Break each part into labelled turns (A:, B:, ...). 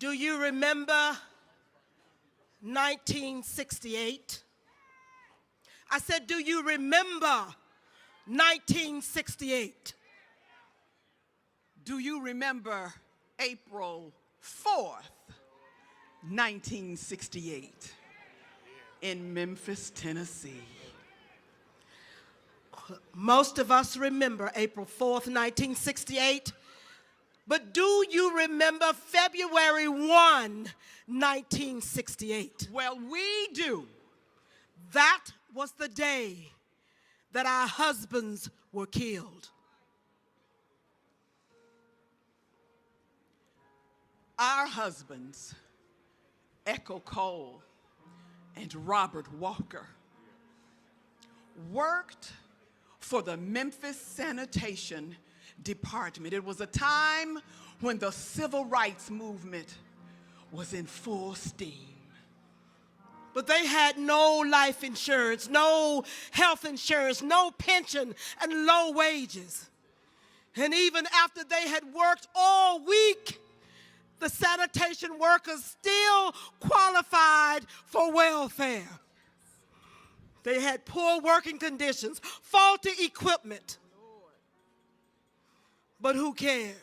A: Do you remember 1968? I said, do you remember 1968?
B: Do you remember April 4th, 1968 in Memphis, Tennessee?
A: Most of us remember April 4th, 1968. But do you remember February 1, 1968?
B: Well, we do.
A: That was the day that our husbands were killed.
B: Our husbands, Echo Cole and Robert Walker, worked for the Memphis Sanitation Department. It was a time when the civil rights movement was in full steam.
A: But they had no life insurance, no health insurance, no pension, and low wages. And even after they had worked all week, the sanitation workers still qualified for welfare. They had poor working conditions, faulty equipment. But who cared?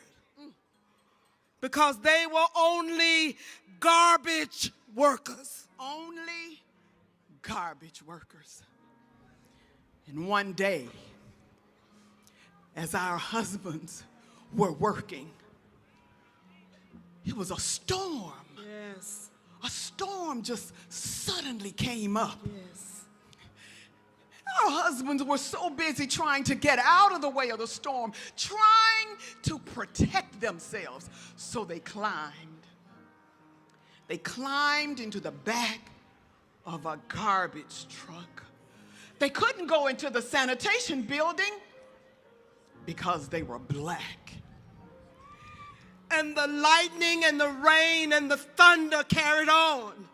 A: Because they were only garbage workers.
B: Only garbage workers. And one day, as our husbands were working, it was a storm.
A: Yes.
B: A storm just suddenly came up.
A: Yes.
B: Our husbands were so busy trying to get out of the way of the storm, trying to protect themselves. So they climbed. They climbed into the back of a garbage truck. They couldn't go into the sanitation building because they were black.
A: And the lightning and the rain and the thunder carried on.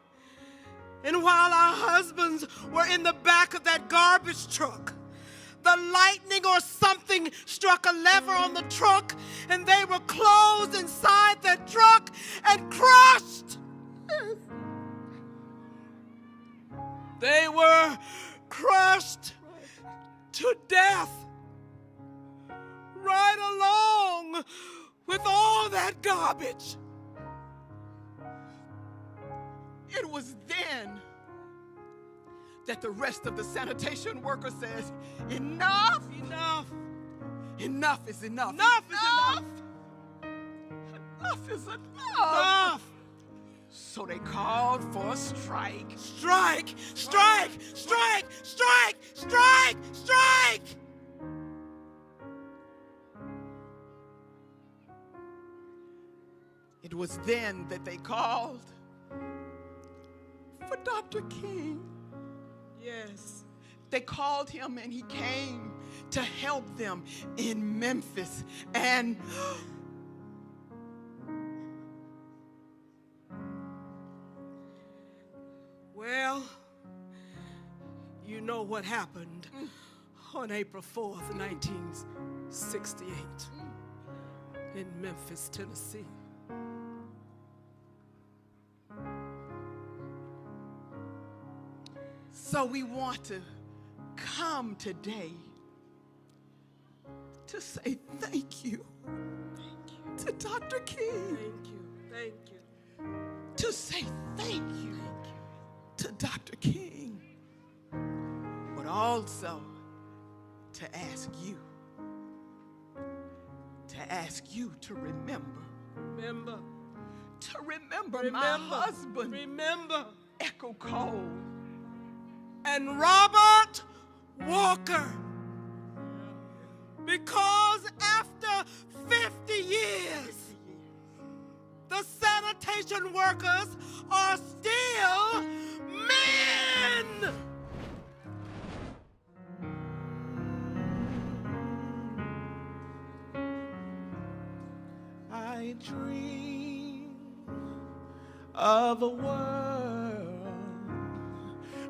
A: And while our husbands were in the back of that garbage truck, the lightning or something struck a lever on the truck, and they were closed inside that truck and crushed. They were crushed to death right along with all that garbage.
B: It was then that the rest of the sanitation workers said, enough,
A: Enough.
B: enough is enough.
A: Enough is enough.
B: Enough is enough.
A: Enough.
B: So they called for a strike.
A: Strike, strike, strike, strike, strike, strike.
B: It was then that they called for Dr. King.
A: Yes.
B: They called him and he came to help them in Memphis. And
A: well, you know what happened on April 4th, 1968 in Memphis, Tennessee.
B: so we want to come today to say thank you to Dr. King.
A: Thank you. Thank you.
B: To say thank you to Dr. King. But also to ask you to remember.
A: Remember.
B: To remember my husband.
A: Remember.
B: Echo Cole.
A: And Robert Walker. Because after 50 years, the sanitation workers are still men. I dream of a world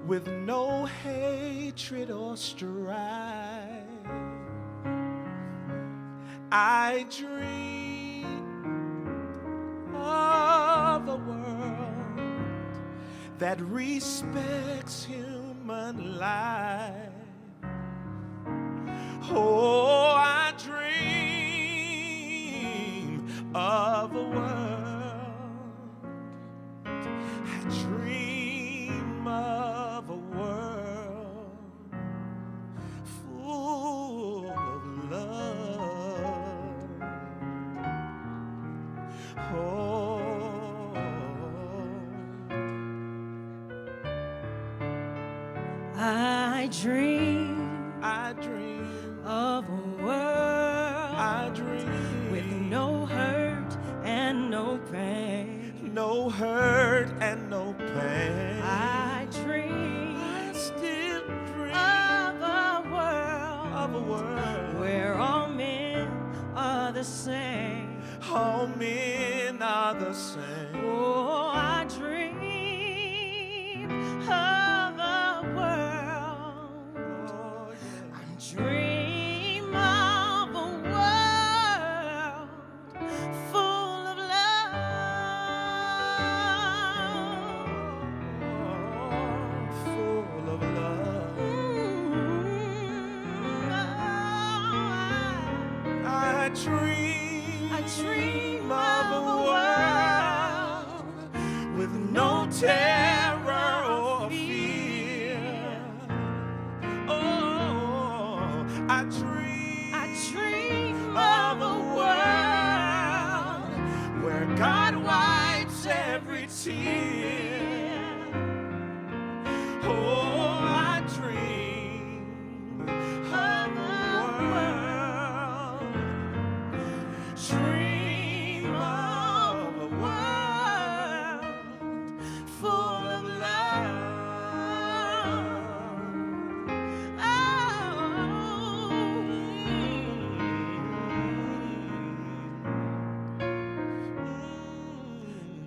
A: with no hatred or strife. I dream of a
C: a world that respects human life. Oh, I dream of a world. I dream of a world full of love. Oh,
D: I dream of a world
C: I dream
D: with no hurt and no pain.
C: no hurt and no pain.
D: I dream
C: I still dream
D: of a
C: world
D: where all men are the same.
C: all men are the same.
D: Oh, I dream of a world.
C: Oh, yeah.
D: I dream of a world full of love.
C: Full of love. I dream of a world with no terror or fear. Oh, I dream of a world where God wipes every tear. Oh, I dream of a world. Dream of a world full of love.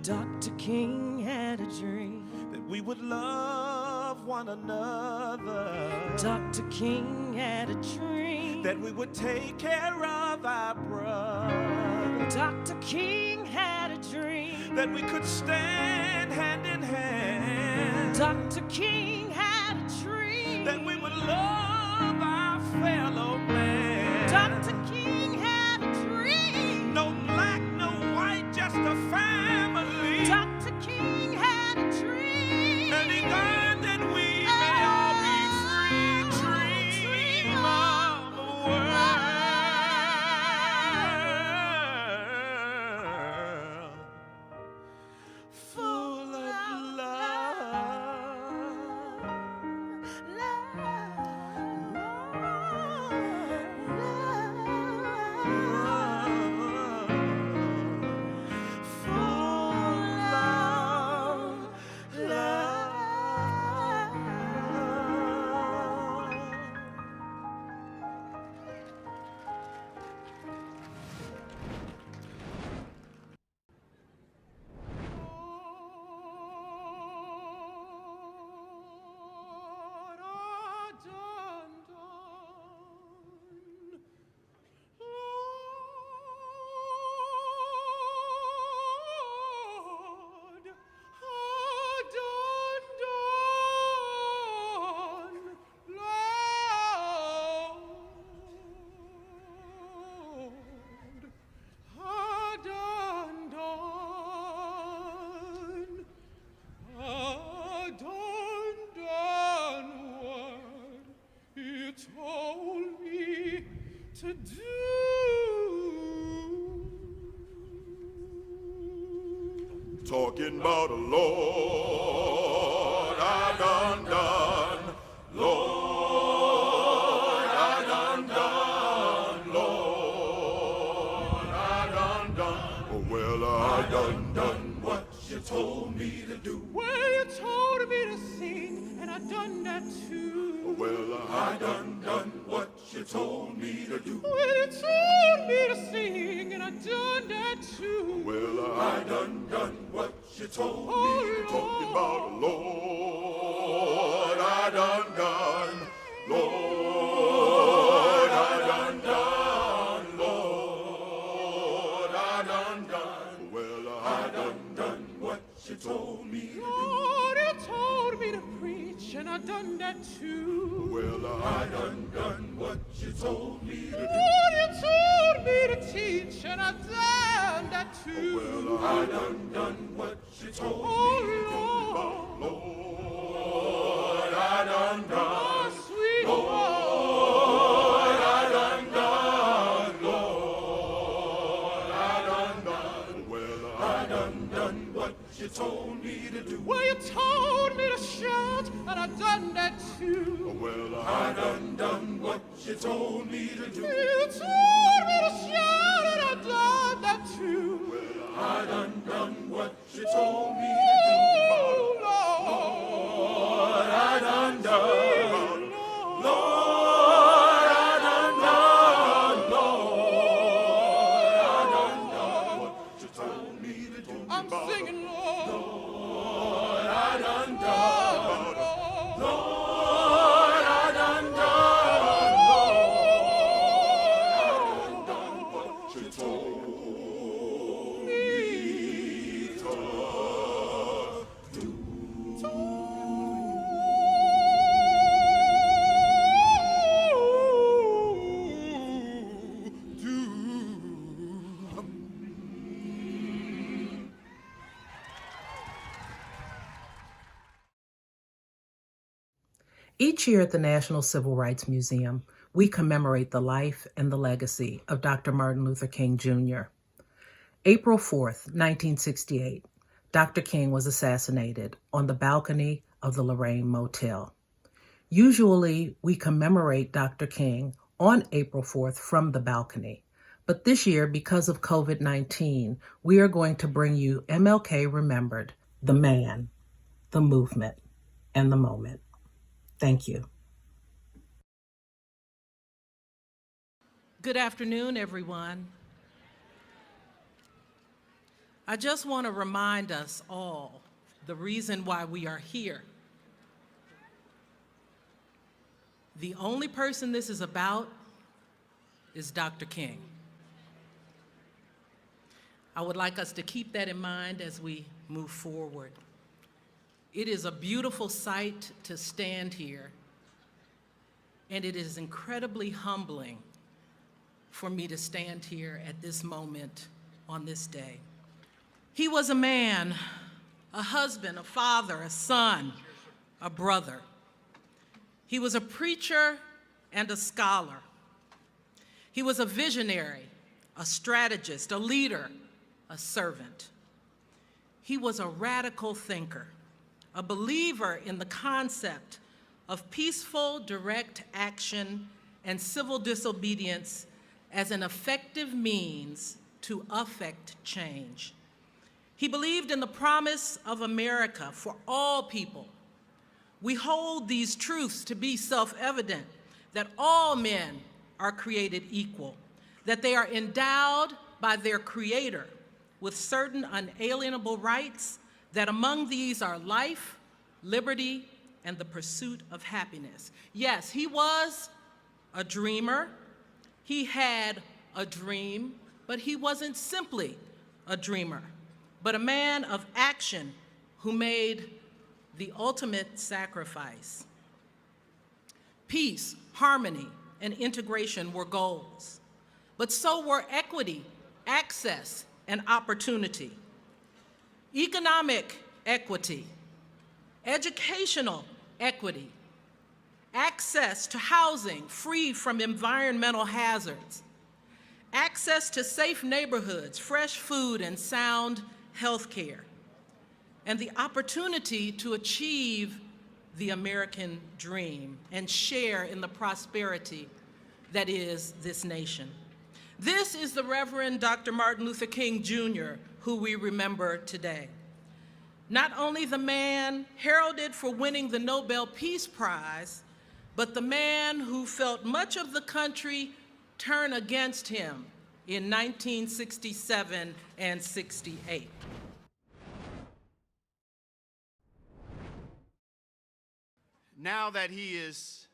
D: Dr. King had a dream.
C: That we would love one another.
D: Dr. King had a dream.
C: That we would take care of our brother.
D: Dr. King had a dream.
C: That we could stand hand in hand.
D: Dr. King had a dream.
C: That we would love our fellow man.
D: Dr. King had a dream.
C: No black, no white, just a family.
D: Dr. King had a dream.
C: And he learned that we may all be free. Dream of a world full of
E: to do.
F: Talking about a Lord, I done done. Lord, I done done. Lord, I done done. Oh, well, I done done what you told me to do.
E: Well, you told me to sing, and I done that too.
F: Oh, well, I done done what you told me to do.
E: Well, you told me to sing, and I done that too.
F: Well, I done done what you told me to. Talking about a Lord, I done done. Lord, I done done. Lord, I done done. Well, I done done what told me to do.
E: Lord, you told me to preach, and I done that too.
F: Well, I done what you told me to do.
E: Lord, you told me to teach, and I done that too.
F: Well, I done what you told me to do. Lord, I done.
E: Oh, sweet Lord.
F: You told me to do.
E: Well, you told me to shout, and I done that too.
F: Well, I done what you told me to do.
E: You told me to shout, and I done that too.
F: Well, I done what you told me to do.
E: Oh, Lord,
F: I done.
G: Each year at the National Civil Rights Museum, we commemorate the life and the legacy of Dr. Martin Luther King Jr. April 4th, 1968, Dr. King was assassinated on the balcony of the Lorraine Motel. Usually, we commemorate Dr. King on April 4th from the balcony. But this year, because of COVID-19, we are going to bring you MLK Remembered, the man, the movement, and the moment. Thank you.
H: Good afternoon, everyone. I just want to remind us all the reason why we are here. The only person this is about is Dr. King. I would like us to keep that in mind as we move forward. It is a beautiful sight to stand here, and it is incredibly humbling for me to stand here at this moment on this day. He was a man, a husband, a father, a son, a brother. He was a preacher and a scholar. He was a visionary, a strategist, a leader, a servant. He was a radical thinker, a believer in the concept of peaceful, direct action and civil disobedience as an effective means to affect change. He believed in the promise of America for all people. We hold these truths to be self-evident, that all men are created equal, that they are endowed by their Creator with certain unalienable rights, that among these are life, liberty, and the pursuit of happiness. Yes, he was a dreamer. He had a dream, but he wasn't simply a dreamer, but a man of action who made the ultimate sacrifice. Peace, harmony, and integration were goals, but so were equity, access, and opportunity. Economic equity, educational equity, access to housing free from environmental hazards, access to safe neighborhoods, fresh food, and sound health care, and the opportunity to achieve the American dream and share in the prosperity that is this nation. This is the Reverend Dr. Martin Luther King Jr., who we remember today. Not only the man heralded for winning the Nobel Peace Prize, but the man who felt much of the country turn against him in 1967 and 68.
C: Now that he is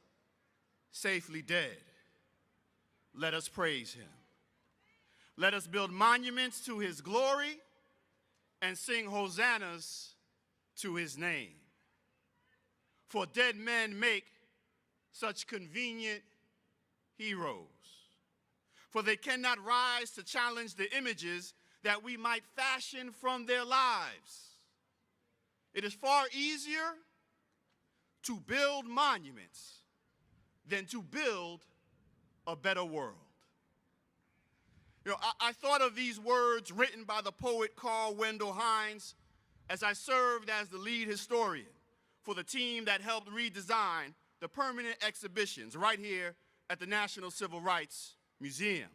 C: safely dead, let us praise him. Let us build monuments to his glory and sing hosannas
F: to his name. For dead men make such convenient heroes. For they cannot rise to challenge the images that we might fashion from their lives. It is far easier to build monuments than to build a better world. You know, I thought of these words written by the poet Carl Wendell Hines as I served as the lead historian for the team that helped redesign the permanent exhibitions right here at the National Civil Rights Museum.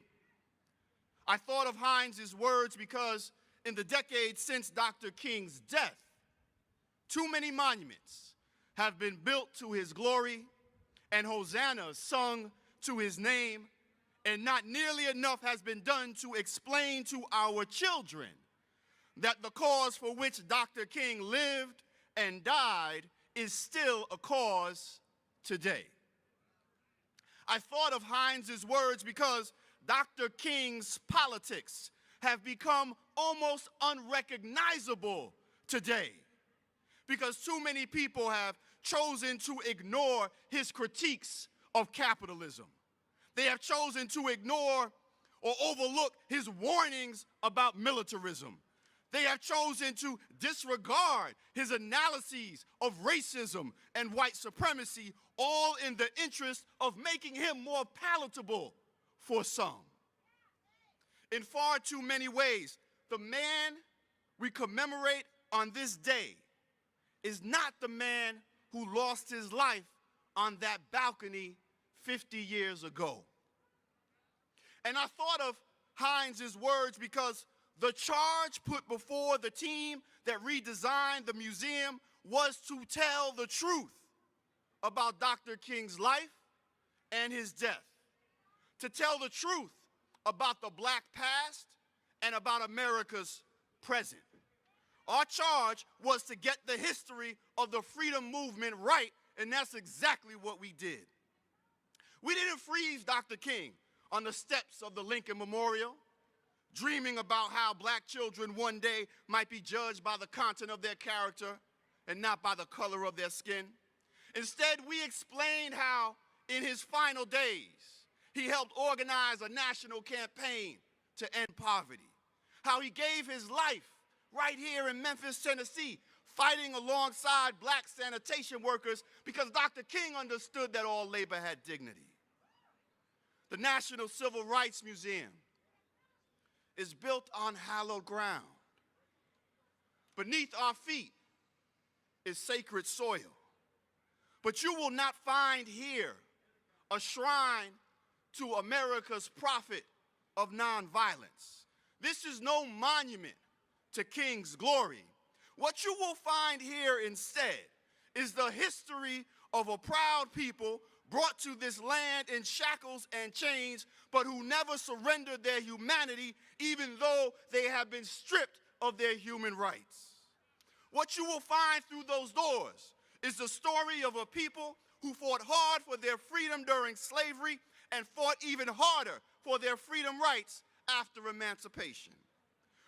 F: I thought of Hines' words because in the decades since Dr. King's death, too many monuments have been built to his glory and hosannas sung to his name, and not nearly enough has been done to explain to our children that the cause for which Dr. King lived and died is still a cause today. I thought of Hines' words because Dr. King's politics have become almost unrecognizable today, because too many people have chosen to ignore his critiques of capitalism. They have chosen to ignore or overlook his warnings about militarism. They have chosen to disregard his analyses of racism and white supremacy, all in the interest of making him more palatable for some. In far too many ways, the man we commemorate on this day is not the man who lost his life on that balcony 50 years ago. And I thought of Hines' words because the charge put before the team that redesigned the museum was to tell the truth about Dr. King's life and his death, to tell the truth about the black past and about America's present. Our charge was to get the history of the freedom movement right, and that's exactly what we did. We didn't freeze Dr. King on the steps of the Lincoln Memorial, dreaming about how black children one day might be judged by the content of their character and not by the color of their skin. Instead, we explained how, in his final days, he helped organize a national campaign to end poverty, how he gave his life right here in Memphis, Tennessee, fighting alongside black sanitation workers because Dr. King understood that all labor had dignity. The National Civil Rights Museum is built on hallowed ground. Beneath our feet is sacred soil. But you will not find here a shrine to America's prophet of nonviolence. This is no monument to King's glory. What you will find here instead is the history of a proud people brought to this land in shackles and chains, but who never surrendered their humanity, even though they have been stripped of their human rights. What you will find through those doors is the story of a people who fought hard for their freedom during slavery and fought even harder for their freedom rights after emancipation.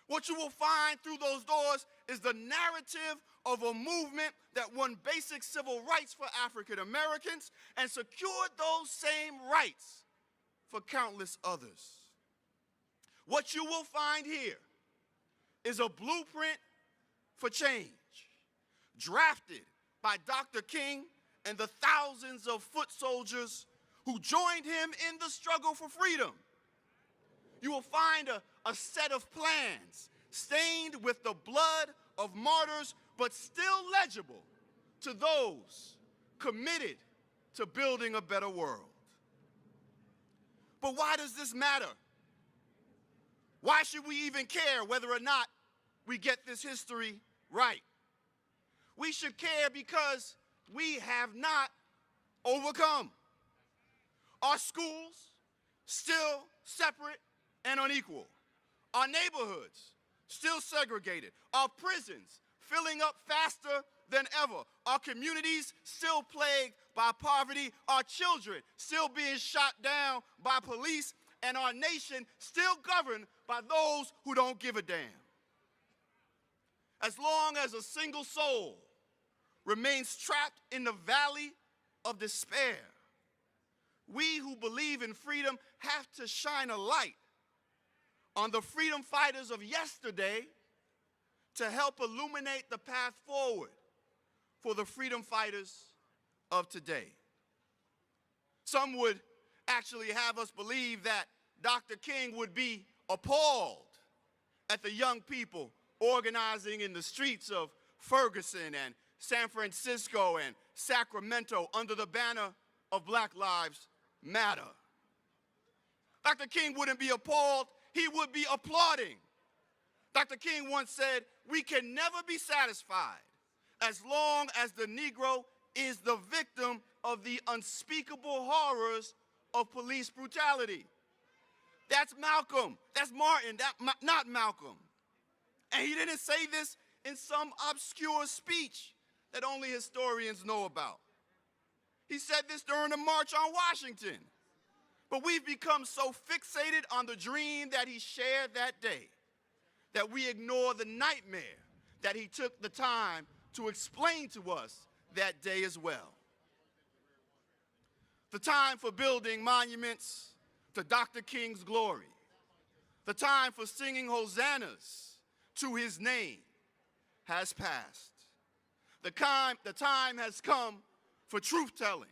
F: What you will find through those doors is the narrative of a movement that won basic civil rights for African Americans and secured those same rights for countless others. What you will find here is a blueprint for change, drafted by Dr. King and the thousands of foot soldiers who joined him in the struggle for freedom. You will find a set of plans stained with the blood of martyrs, but still legible to those committed to building a better world. But why does this matter? Why should we even care whether or not we get this history right? We should care because we have not overcome. Our schools still separate and unequal. Our neighborhoods still segregated. Our prisons filling up faster than ever. Our communities still plagued by poverty. Our children still being shot down by police. And our nation still governed by those who don't give a damn. As long as a single soul remains trapped in the valley of despair, we who believe in freedom have to shine a light on the freedom fighters of yesterday to help illuminate the path forward for the freedom fighters of today. Some would actually have us believe that Dr. King would be appalled at the young people organizing in the streets of Ferguson and San Francisco and Sacramento under the banner of Black Lives Matter. Dr. King wouldn't be appalled, he would be applauding. Dr. King once said, "We can never be satisfied as long as the Negro is the victim of the unspeakable horrors of police brutality." That's Malcolm. That's Martin, not Malcolm. And he didn't say this in some obscure speech that only historians know about. He said this during the March on Washington. But we've become so fixated on the dream that he shared that day that we ignore the nightmare that he took the time to explain to us that day as well. The time for building monuments to Dr. King's glory, the time for singing hosannas to his name has passed. The time has come for truth-telling,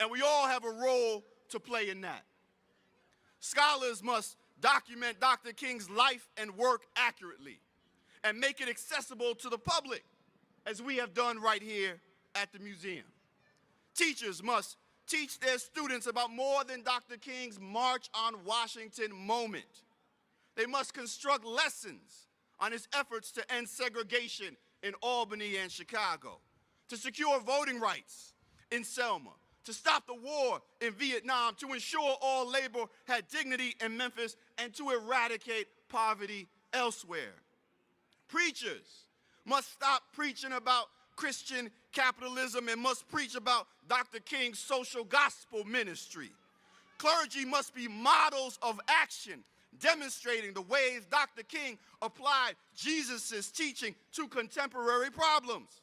F: and we all have a role to play in that. Scholars must document Dr. King's life and work accurately and make it accessible to the public, as we have done right here at the museum. Teachers must teach their students about more than Dr. King's March on Washington moment. They must construct lessons on his efforts to end segregation in Albany and Chicago, to secure voting rights in Selma, to stop the war in Vietnam, to ensure all labor had dignity in Memphis, and to eradicate poverty elsewhere. Preachers must stop preaching about Christian capitalism and must preach about Dr. King's social gospel ministry. Clergy must be models of action, demonstrating the ways Dr. King applied Jesus' teaching to contemporary problems.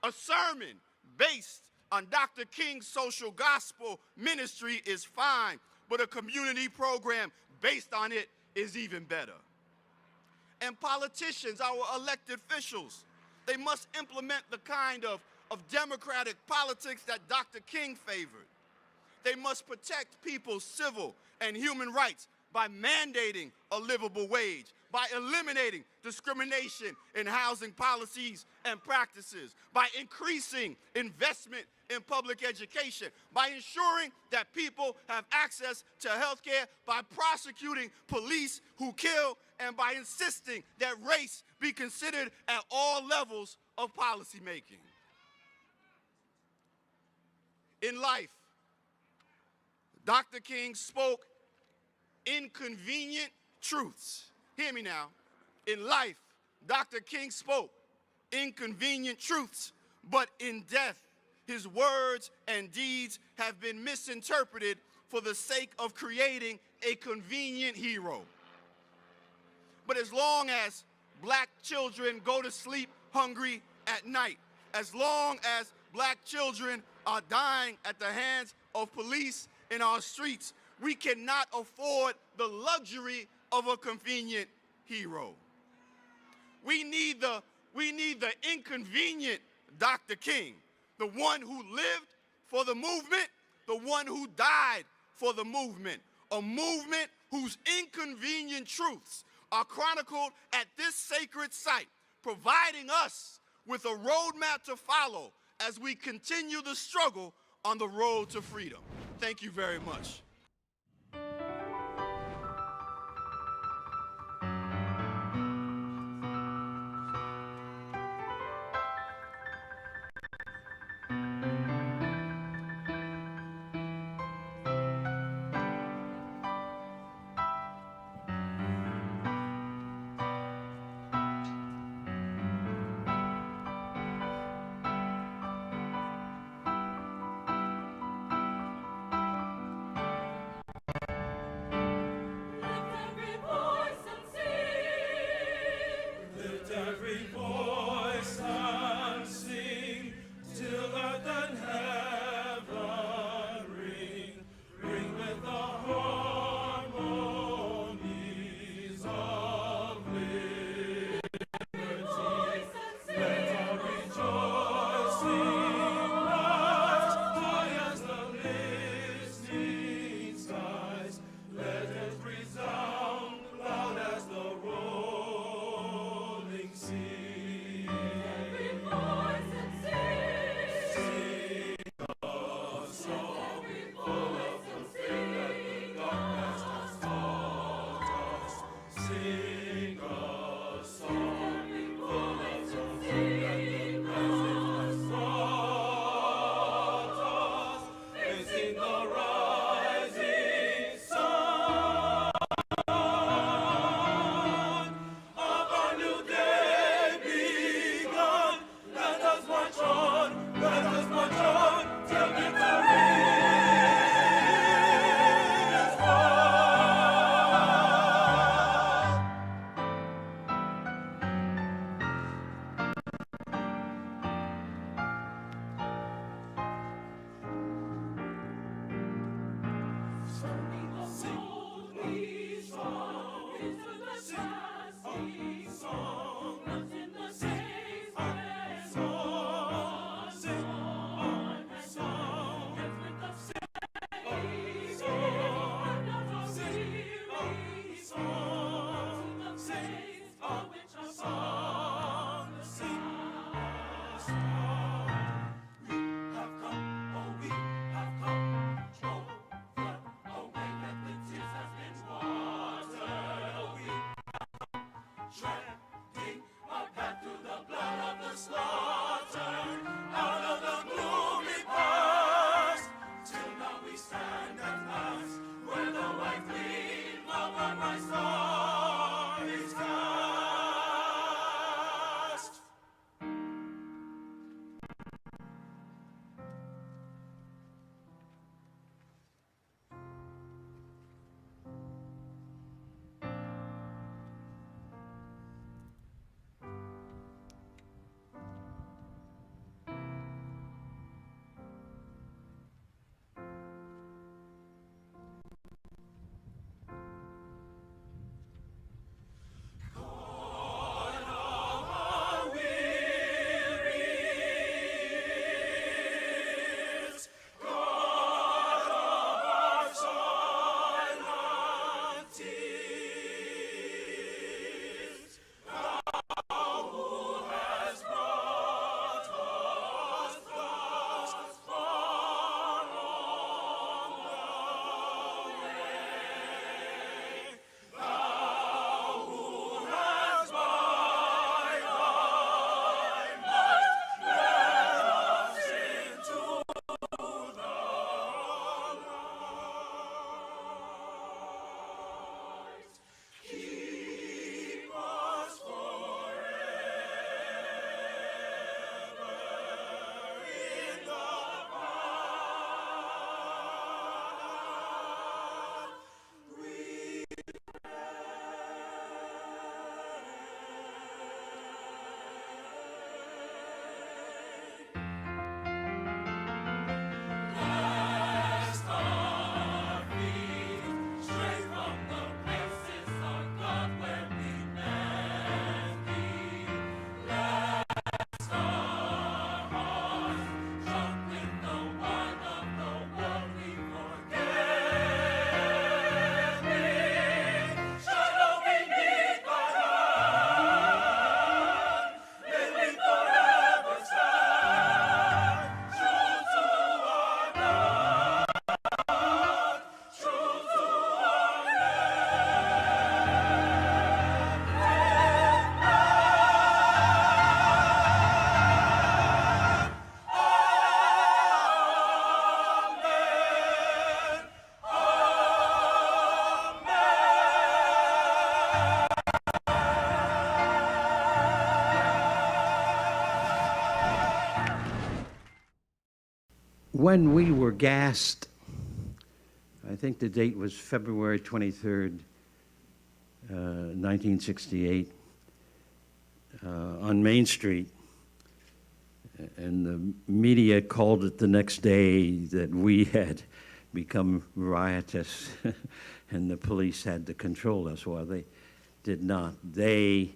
F: A sermon based on Dr. King's social gospel ministry is fine, but a community program based on it is even better. And politicians, our elected officials, they must implement the kind of democratic politics that Dr. King favored. They must protect people's civil and human rights by mandating a livable wage, by eliminating discrimination in housing policies and practices, by increasing investment in public education, by ensuring that people have access to health care, by prosecuting police who kill, and by insisting that race be considered at all levels of policymaking. In life, Dr. King spoke inconvenient truths. Hear me now. In life, Dr. King spoke inconvenient truths, but in death, his words and deeds have been misinterpreted for the sake of creating a convenient hero. But as long as black children go to sleep hungry at night, as long as black children are dying at the hands of police in our streets, we cannot afford the luxury of a convenient hero. We need the inconvenient Dr. King, the one who lived for the movement, the one who died for the movement, a movement whose inconvenient truths are chronicled at this sacred site, providing us with a roadmap to follow as we continue the struggle on the road to freedom. Thank you very much.
I: When we were gassed, I think the date was February 23rd, 1968, on Main Street, and the media called it the next day that we had become riotous and the police had to control us. Well, they did not. They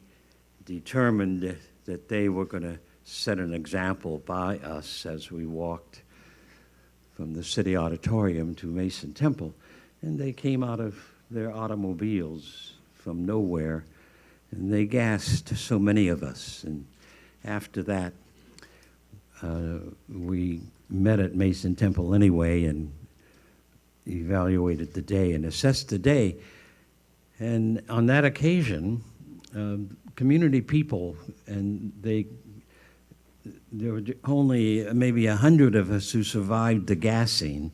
I: determined that they were going to set an example by us as we walked from the city auditorium to Mason Temple, and they came out of their automobiles from nowhere, and they gassed so many of us. And after that, we met at Mason Temple anyway and evaluated the day and assessed the day. And on that occasion, community people, and there were only maybe 100 of us who survived the gassing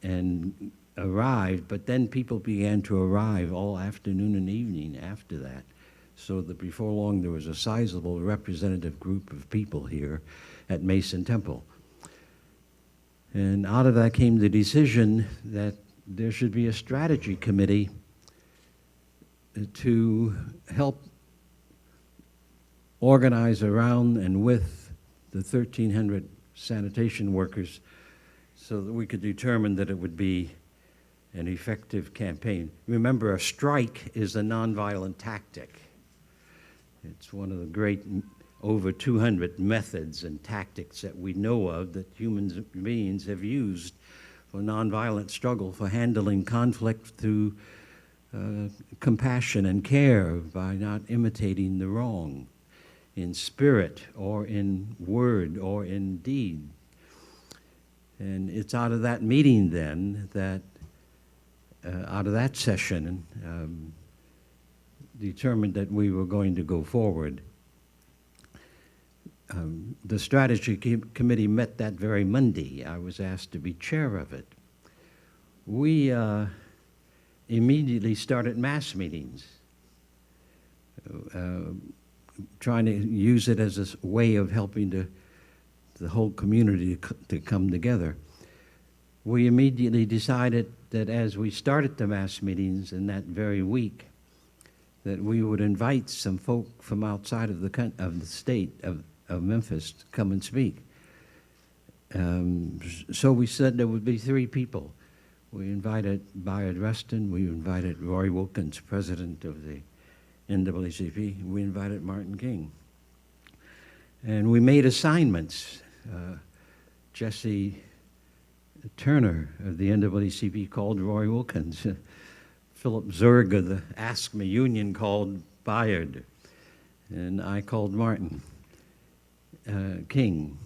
I: and arrived, but then people began to arrive all afternoon and evening after that. So that before long there was a sizable representative group of people here at Mason Temple. And out of that came the decision that there should be a strategy committee to help organize around and with the 1,300 sanitation workers so that we could determine that it would be an effective campaign. Remember, a strike is a nonviolent tactic. It's one of the great over 200 methods and tactics that we know of that human beings have used for nonviolent struggle, for handling conflict through compassion and care by not imitating the wrong in spirit or in word or in deed. And it's out of that meeting then that, out of that session, determined that we were going to go forward. The strategy committee met that very Monday. I was asked to be chair of it. We immediately started mass meetings, trying to use it as a way of helping the whole community to come together. We immediately decided that as we started the mass meetings in that very week, that we would invite some folk from outside of the state of Memphis to come and speak. So we said there would be 3 people. We invited Bayard Rustin, we invited Roy Wilkins, president of the NAACP, we invited Martin King. And we made assignments. Jesse Turner of the NAACP called Roy Wilkins. Philip Zerg of the Ask Me Union called Bayard, and I called Martin King.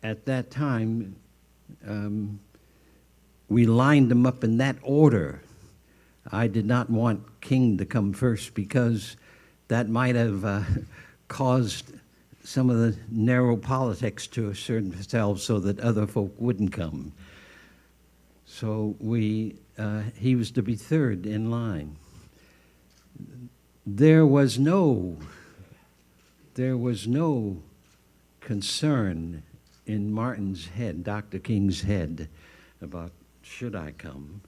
I: At that time, we lined them up in that order. I did not want King to come first because that might have caused some of the narrow politics to assert themselves so that other folk wouldn't come. So he was to be third in line. There was no concern in Martin's head, Dr. King's head, about should I come.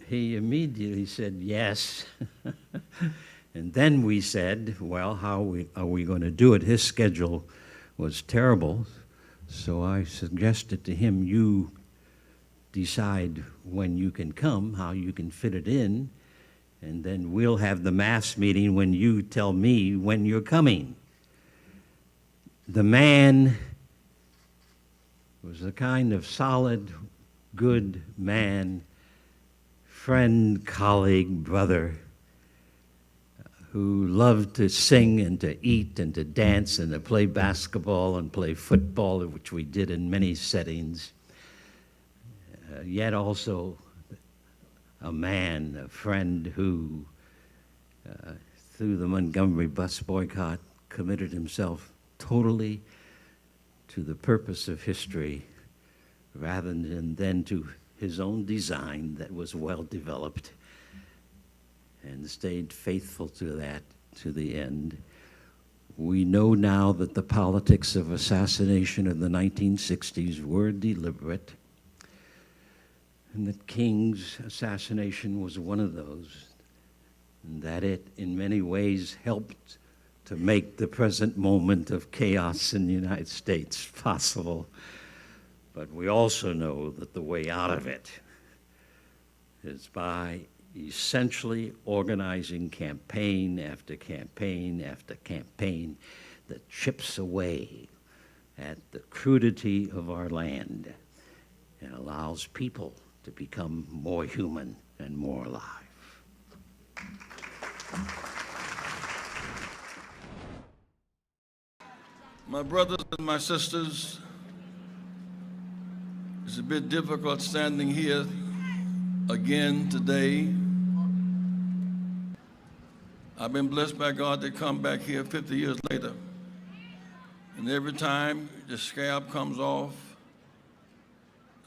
I: He immediately said yes. And then we said, well, how are we going to do it? His schedule was terrible, so I suggested to him, you decide when you can come, how you can fit it in, and then we'll have the mass meeting when you tell me when you're coming. The man was a kind of solid, good man, friend, colleague, brother, who loved to sing and to eat and to dance and to play basketball and play football, which we did in many settings. Yet also a man, a friend who, through the Montgomery bus boycott, committed himself totally to the purpose of history rather than to his own design that was well developed, and stayed faithful to that to the end. We know now that the politics of assassination of the 1960s were deliberate, and that King's assassination was one of those, and that it in many ways helped to make the present moment of chaos in the United States possible. But we also know that the way out of it is by essentially organizing campaign after campaign after campaign that chips away at the crudity of our land and allows people to become more human and more alive.
J: My brothers and my sisters, it's a bit difficult standing here again today. I've been blessed by God to come back here 50 years later. And every time the scab comes off,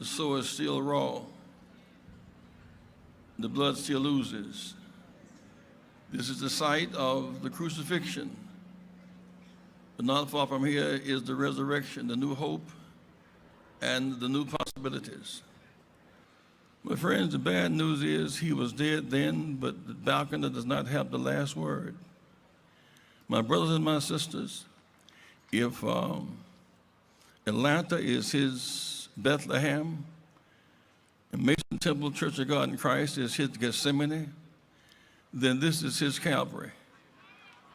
J: the sore is still raw. The blood still oozes. This is the site of the crucifixion. But not far from here is the resurrection, the new hope, and the new possibilities. My friends, the bad news is he was dead then, but the balcony does not have the last word. My brothers and my sisters, if Atlanta is his Bethlehem, and Mason Temple Church of God in Christ is his Gethsemane, then this is his Calvary.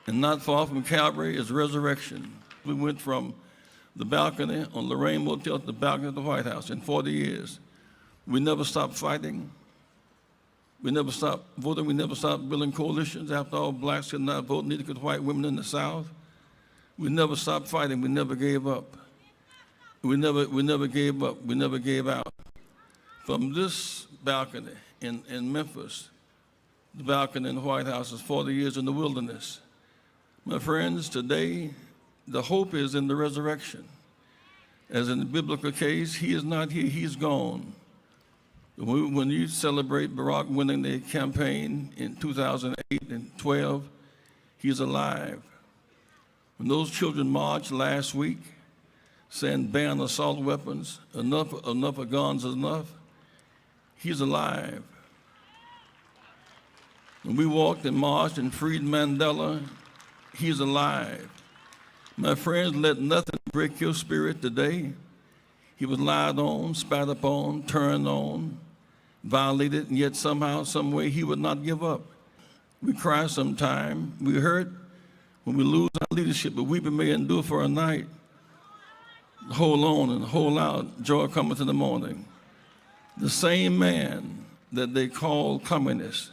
J: And not far from Calvary is resurrection. We went from the balcony on Lorraine Motel to the balcony of the White House in 40 years. We never stopped fighting. We never stopped voting. We never stopped building coalitions. After all, blacks could not vote, neither could white women in the South. We never stopped fighting. We never gave up. We never gave up. We never gave out. From this balcony in Memphis, the balcony in the White House is 40 years in the wilderness. My friends, today, the hope is in the resurrection. As in the biblical case, he is not here, he's gone. When you celebrate Barack winning the campaign in 2008 and 12, he's alive. When those children marched last week saying ban assault weapons, enough of guns is enough, he's alive. When we walked and marched and freed Mandela, he's alive. My friends, let nothing break your spirit today. He was lied on, spat upon, turned on, violated, and yet somehow, some way, he would not give up. We cry sometime. We hurt when we lose our leadership, but weeping may endure for a night. Hold on and hold out. Joy cometh in the morning. The same man that they call communist,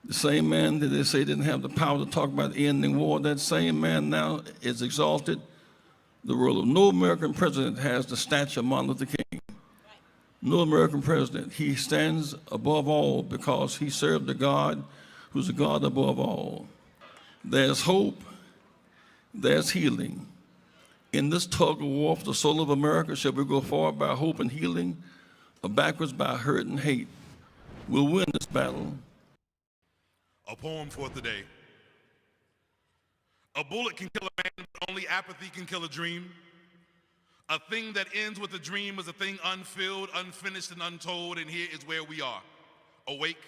J: the same man that they say didn't have the power to talk about ending war, that same man now is exalted the role of no American president has the stature of Martin Luther King. No American president. He stands above all because he served the God who's a God above all. There's hope. There's healing. In this tug of war for the soul of America, shall we go forward by hope and healing, or backwards by hurt and hate? We'll win this battle.
C: A poem for today. A bullet can kill a man, but only apathy can kill a dream. A thing that ends with a dream is a thing unfilled, unfinished, and untold, and here is where we are. Awake,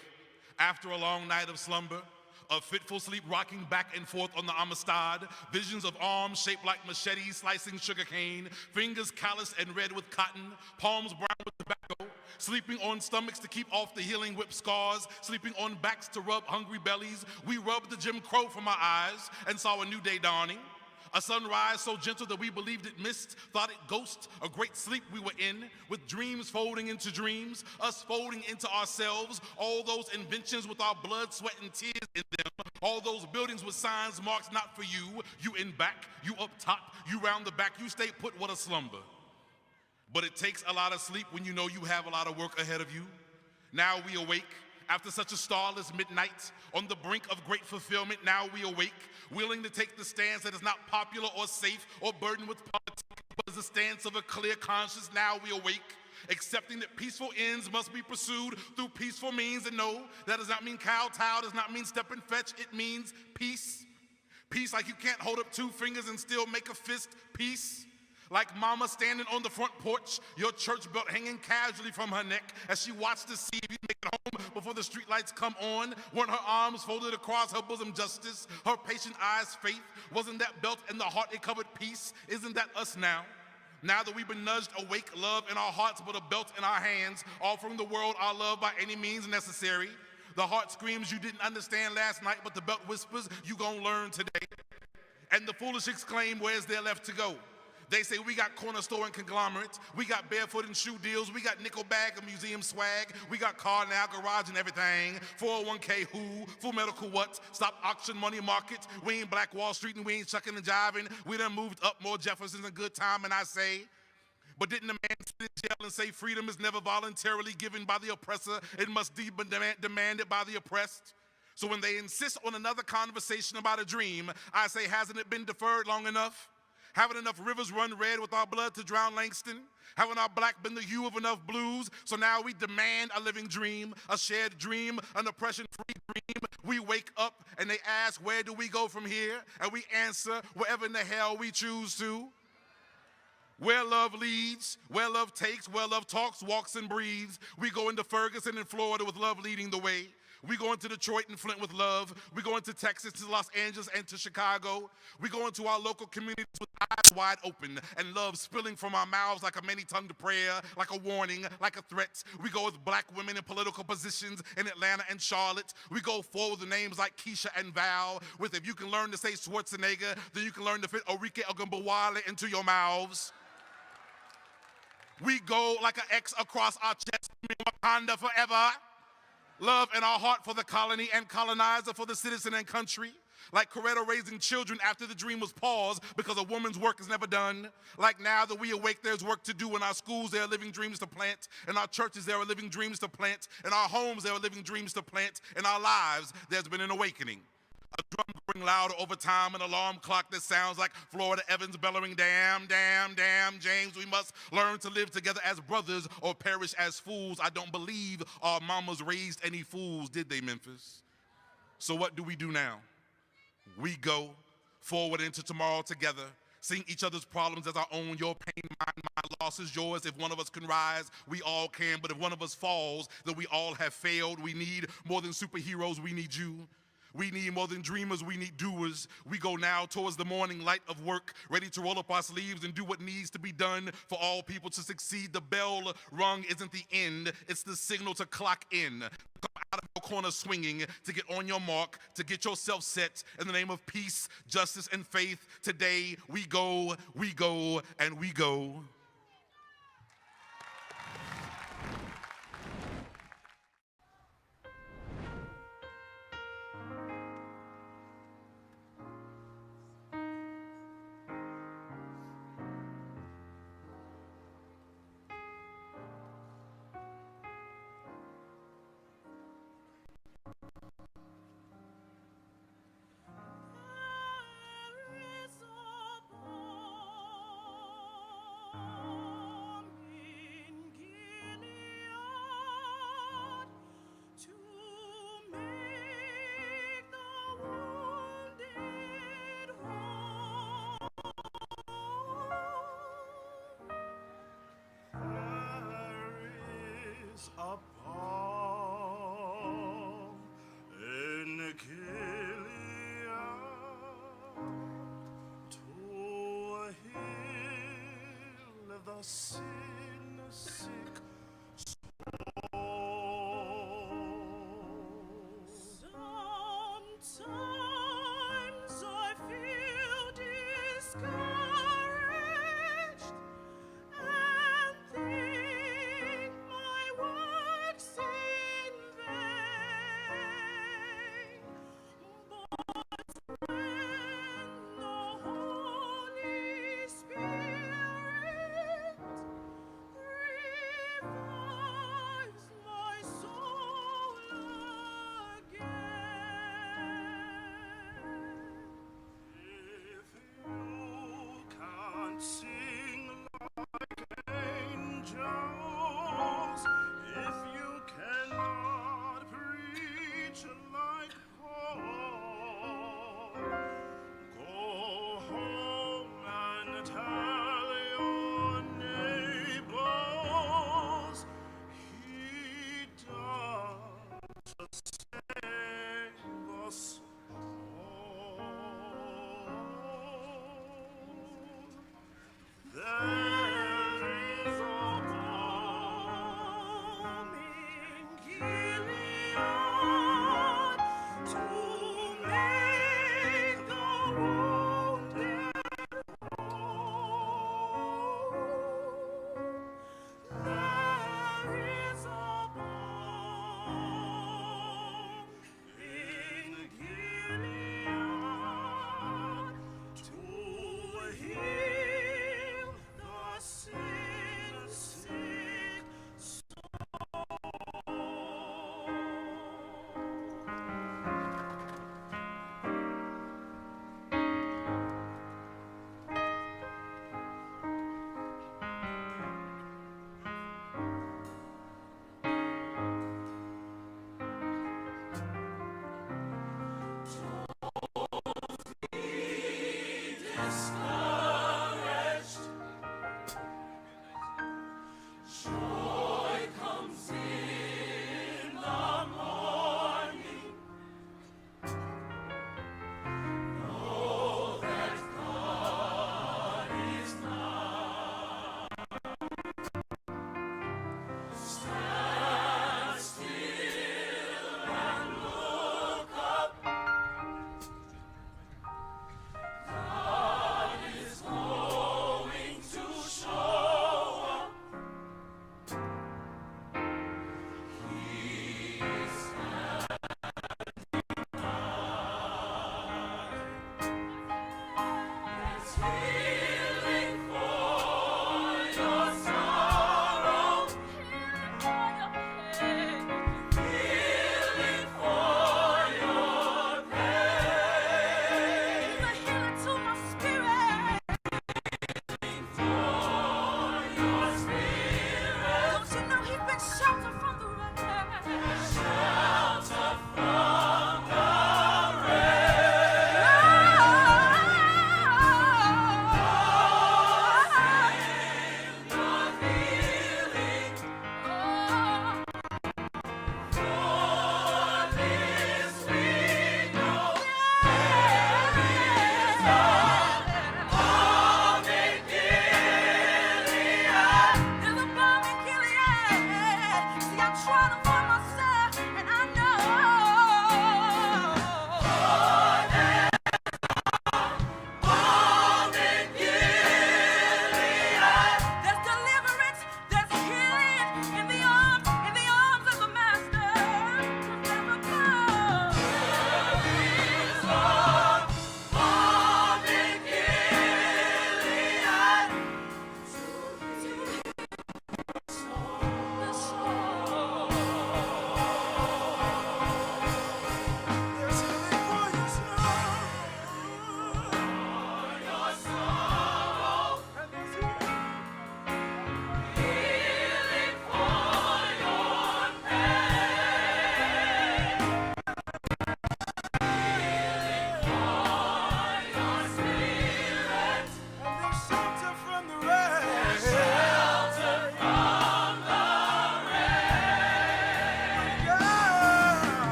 C: after a long night of slumber, a fitful sleep rocking back and forth on the Amistad, visions of arms shaped like machetes slicing sugarcane, fingers calloused and red with cotton, palms brown with tobacco, sleeping on stomachs to keep off the healing whip scars, sleeping on backs to rub hungry bellies. We rubbed the Jim Crow from our eyes and saw a new day dawning. A sunrise so gentle that we believed it mist, thought it ghost, a great sleep we were in, with dreams folding into dreams, us folding into ourselves, all those inventions with our blood, sweat, and tears in them, all those buildings with signs marked not for you, you in back, you up top, you round the back, you stay put, what a slumber. But it takes a lot of sleep when you know you have a lot of work ahead of you. Now we awake. After such a starless midnight, on the brink of great fulfillment, now we awake, willing to take the stance that is not popular or safe or burdened with politics, but is the stance of a clear conscience. Now we awake, accepting that peaceful ends must be pursued through peaceful means. And no, that does not mean kowtow, does not mean step and fetch, it means peace. Peace like you can't hold up two fingers and still make a fist. Peace like mama standing on the front porch, your church belt hanging casually from her neck as she watched to see if you make it home before the streetlights come on. Weren't her arms folded across her bosom justice, her patient eyes faith? Wasn't that belt in the heart it covered peace? Isn't that us now? Now that we've been nudged awake, love in our hearts but a belt in our hands, offering the world our love by any means necessary. The heart screams you didn't understand last night, but the belt whispers you gon' learn today. And the foolish exclaim, where's there left to go? They say we got corner store and conglomerates, we got barefoot and shoe deals, we got nickel bag and museum swag, we got car now, garage and everything, 401k who, full medical what, stop auction money markets, we ain't Black Wall Street and we ain't chucking and jiving, we done moved up more Jeffersons and good time, and I say, but didn't a man sit in jail and say freedom is never voluntarily given by the oppressor, it must be demanded by the oppressed? So when they insist on another conversation about a dream, I say, hasn't it been deferred long enough? Haven't enough rivers run red with our blood to drown Langston? Haven't our black been the hue of enough blues? So now we demand a living dream, a shared dream, an oppression-free dream. We wake up and they ask, where do we go from here? And we answer, wherever in the hell we choose to. Where love leads, where love takes, where love talks, walks, and breathes. We go into Ferguson and Florida with love leading the way. We go into Detroit and Flint with love. We go into Texas, to Los Angeles, and to Chicago. We go into our local communities with eyes wide open and love spilling from our mouths like a many-tongued prayer, like a warning, like a threat. We go with black women in political positions in Atlanta and Charlotte. We go forward with names like Keisha and Val, with if you can learn to say Schwarzenegger, then you can learn to fit Enrique Ogumbawale into your mouths. We go like an X across our chest, Wakanda forever. Love in our heart for the colony and colonizer, for the citizen and country. Like Coretta raising children after the dream was paused because a woman's work is never done. Like now that we awake, there's work to do. In our schools, there are living dreams to plant. In our churches, there are living dreams to plant. In our homes, there are living dreams to plant. In our lives, there's been an awakening. A drum growing louder over time, an alarm clock that sounds like Florida Evans bellowing, damn, damn, damn, James, we must learn to live together as brothers or perish as fools. I don't believe our mamas raised any fools, did they, Memphis? So what do we do now? We go forward into tomorrow together, seeing each other's problems as our own. Your pain, mine, my loss is yours. If one of us can rise, we all can. But if one of us falls, then we all have failed. We need more than superheroes, we need you. We need more than dreamers, we need doers. We go now towards the morning light of work, ready to roll up our sleeves and do what needs to be done for all people to succeed. The bell rung isn't the end, it's the signal to clock in. Come out of your corner swinging, to get on your mark, to get yourself set in the name of peace, justice, and faith. Today we go, and we go.
K: A palm in Gilead to heal the sin sick soul. Sometimes I feel discouraged and think my work's in vain. But when the Holy Spirit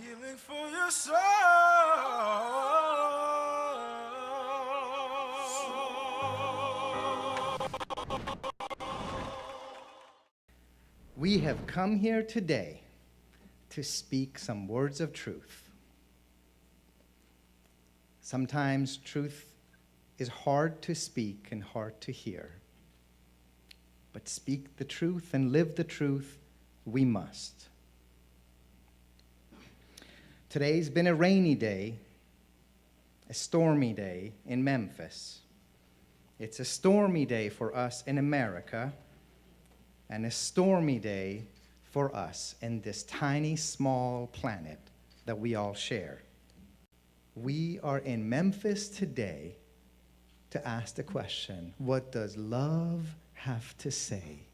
K: healing for your soul.
L: We have come here today to speak some words of truth. Sometimes truth is hard to speak and hard to hear. But speak the truth and live the truth we must. Today's been a rainy day, a stormy day in Memphis. It's a stormy day for us in America, and a stormy day for us in this tiny, small planet that we all share. We are in Memphis today to ask the question, what does love have to say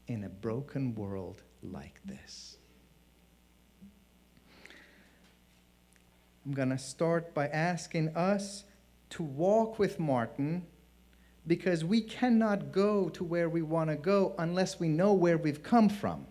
L: in a broken world like this? I'm going to start by asking us to walk with Martin, because we cannot go to where we want to go unless we know where we've come from.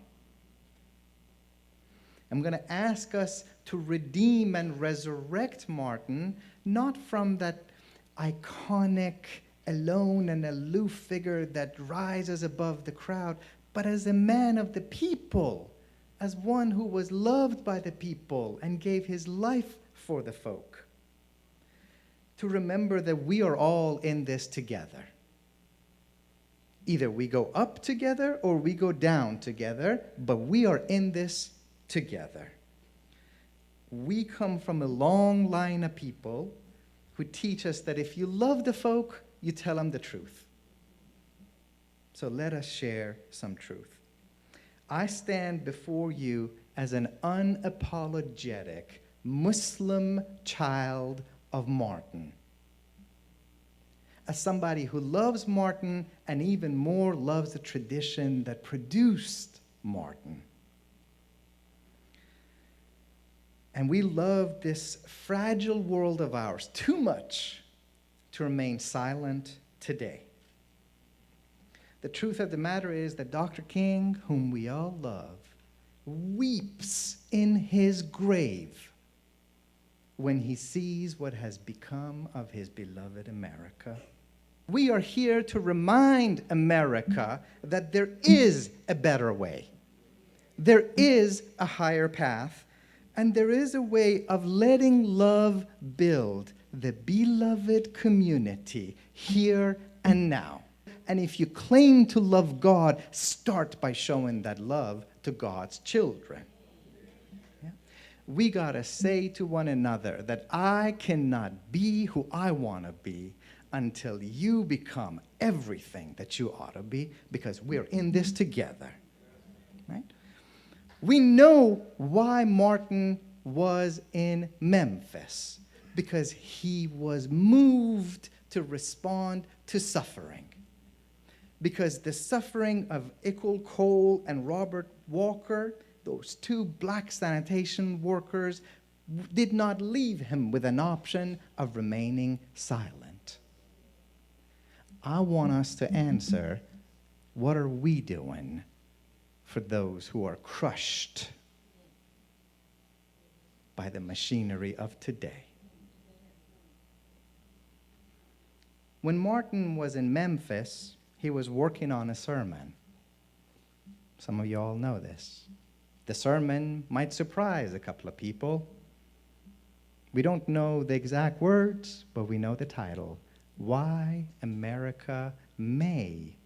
L: I'm going to ask us to redeem and resurrect Martin, not from that iconic, alone and aloof figure that rises above the crowd, but as a man of the people, as one who was loved by the people and gave his life for the folk. To remember that we are all in this together. Either we go up together or we go down together, but we are in this together. We come from a long line of people who teach us that if you love the folk, you tell them the truth. So let us share some truth. I stand before you as an unapologetic Muslim child of Martin. As somebody who loves Martin and even more loves the tradition that produced Martin. And we love this fragile world of ours too much to remain silent today. The truth of the matter is that Dr. King, whom we all love, weeps in his grave when he sees what has become of his beloved America. We are here to remind America that there is a better way. There is a higher path, and there is a way of letting love build the beloved community here and now. And if you claim to love God, start by showing that love to God's children. We gotta say to one another that I cannot be who I wanna be until you become everything that you ought to be, because we're in this together, right? We know why Martin was in Memphis, because he was moved to respond to suffering. Because the suffering of Ickle Cole and Robert Walker, those two black sanitation workers, did not leave him with an option of remaining silent. I want us to answer, what are we doing for those who are crushed by the machinery of today? When Martin was in Memphis, he was working on a sermon. Some of you all know this. The sermon might surprise a couple of people. We don't know the exact words, but we know the title, Why America May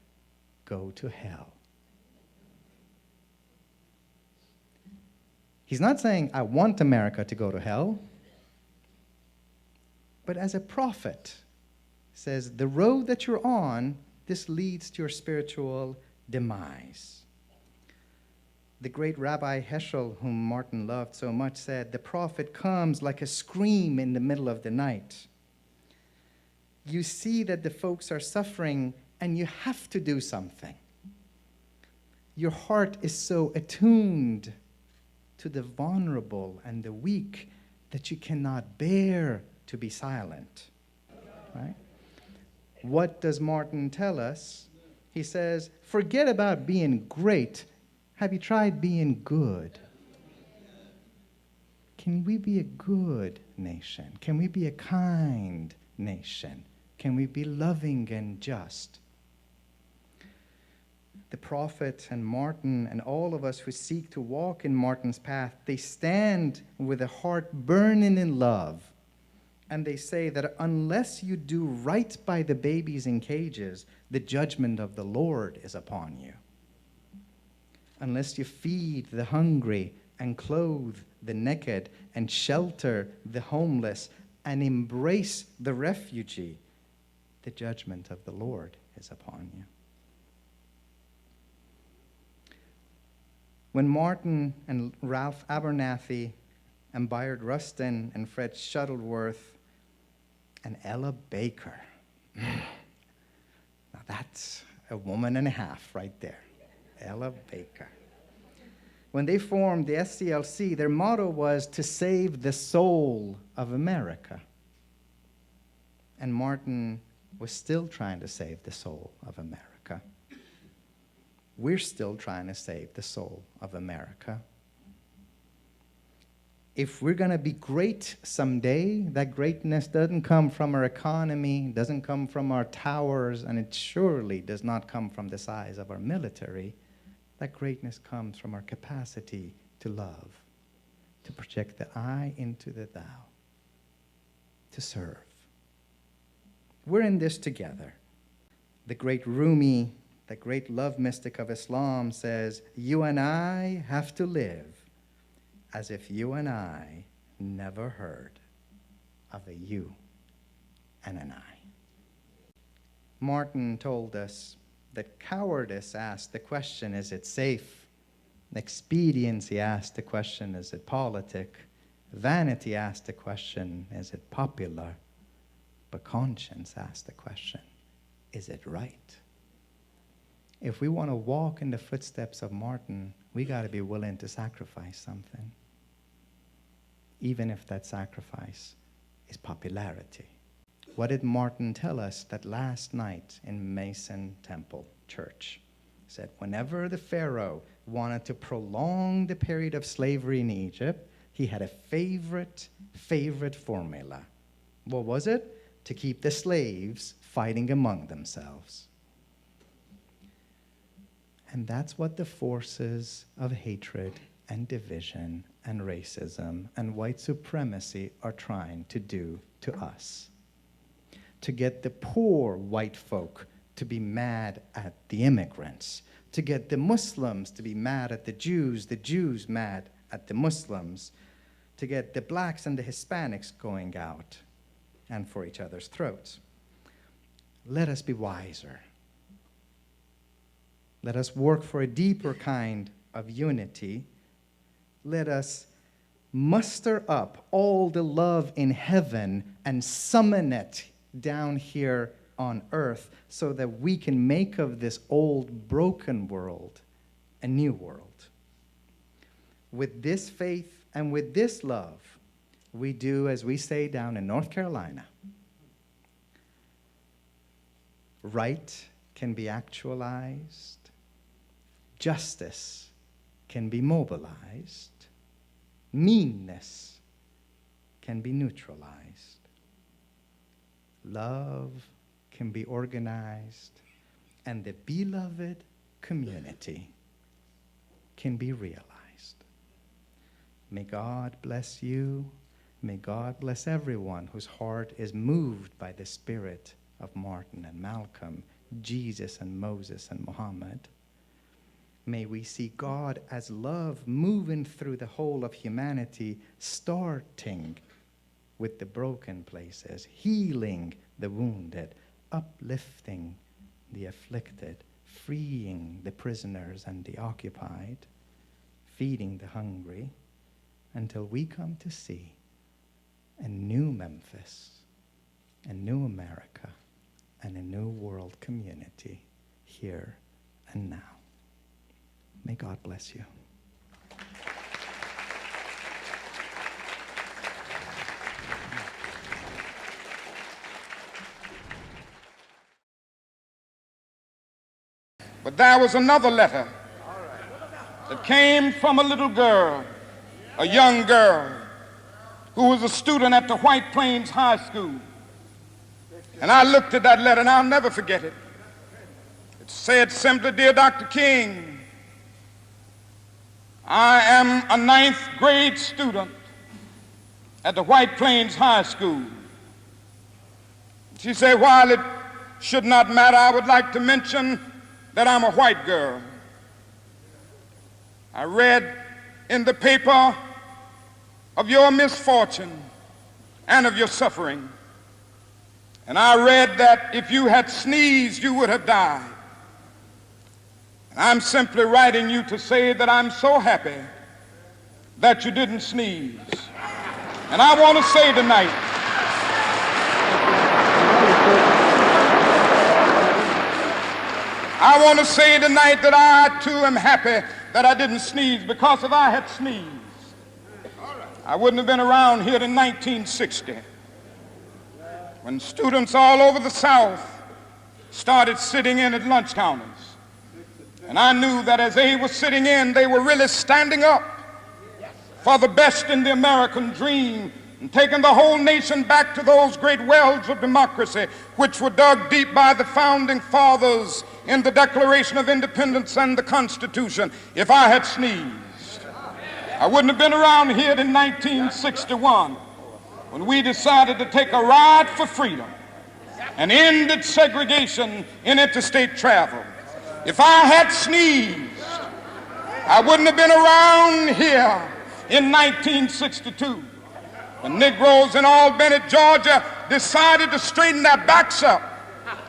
L: Go to Hell. He's not saying, I want America to go to hell, but as a prophet, says, the road that you're on, this leads to your spiritual demise. The great Rabbi Heschel, whom Martin loved so much, said, the prophet comes like a scream in the middle of the night. You see that the folks are suffering, and you have to do something. Your heart is so attuned to the vulnerable and the weak that you cannot bear to be silent, right? What does Martin tell us? He says, forget about being great. Have you tried being good? Can we be a good nation? Can we be a kind nation? Can we be loving and just? The prophet and Martin and all of us who seek to walk in Martin's path, they stand with a heart burning in love. And they say that unless you do right by the babies in cages, the judgment of the Lord is upon you. Unless you feed the hungry and clothe the naked and shelter the homeless and embrace the refugee, the judgment of the Lord is upon you. When Martin and Ralph Abernathy and Bayard Rustin and Fred Shuttleworth and Ella Baker, now that's a woman and a half right there, Ella Baker. When they formed the SCLC, their motto was to save the soul of America. And Martin was still trying to save the soul of America. We're still trying to save the soul of America. If we're going to be great someday, that greatness doesn't come from our economy, doesn't come from our towers, and it surely does not come from the size of our military. That greatness comes from our capacity to love, to project the I into the thou, to serve. We're in this together. The great Rumi, the great love mystic of Islam, says, you and I have to live as if you and I never heard of a you and an I. Martin told us that cowardice asked the question, is it safe? Expediency asked the question, is it politic? Vanity asked the question, is it popular? But conscience asked the question, is it right? If we want to walk in the footsteps of Martin, we got to be willing to sacrifice something, even if that sacrifice is popularity. What did Martin tell us that last night in Mason Temple Church? He said, whenever the Pharaoh wanted to prolong the period of slavery in Egypt, he had a favorite formula. What was it? To keep the slaves fighting among themselves. And that's what the forces of hatred and division and racism and white supremacy are trying to do to us. To get the poor white folk to be mad at the immigrants, to get the Muslims to be mad at the Jews mad at the Muslims, to get the blacks and the Hispanics going out and for each other's throats. Let us be wiser. Let us work for a deeper kind of unity. Let us muster up all the love in heaven and summon it down here on earth so that we can make of this old broken world a new world. With this faith and with this love, we do as we say down in North Carolina. Right can be actualized. Justice can be mobilized. Meanness can be neutralized. Love can be organized. And the beloved community can be realized. May God bless you. May God bless everyone whose heart is moved by the spirit of Martin and Malcolm, Jesus and Moses and Muhammad. May we see God as love moving through the whole of humanity, starting with the broken places, healing the wounded, uplifting the afflicted, freeing the prisoners and the occupied, feeding the hungry, until we come to see a new Memphis, a new America, and a new world community here and now. May God bless you.
M: But there was another letter that came from a little girl, a young girl who was a student at the White Plains High School. And I looked at that letter, and I'll never forget it. It said simply, "Dear Dr. King, I am a 9th grade student at the White Plains High School." She said, "While it should not matter, I would like to mention that I'm a white girl. I read in the paper of your misfortune and of your suffering. And I read that if you had sneezed, you would have died. And I'm simply writing you to say that I'm so happy that you didn't sneeze. And I want to say tonight, that I too am happy that I didn't sneeze, because if I had sneezed, I wouldn't have been around here in 1960, when students all over the South started sitting in at lunch counters. And I knew that as they were sitting in, they were really standing up for the best in the American dream and taking the whole nation back to those great wells of democracy which were dug deep by the founding fathers in the Declaration of Independence and the Constitution. If I had sneezed, I wouldn't have been around here in 1961 when we decided to take a ride for freedom and ended segregation in interstate travel. If I had sneezed, I wouldn't have been around here in 1962 when Negroes in Albany, Georgia decided to straighten their backs up.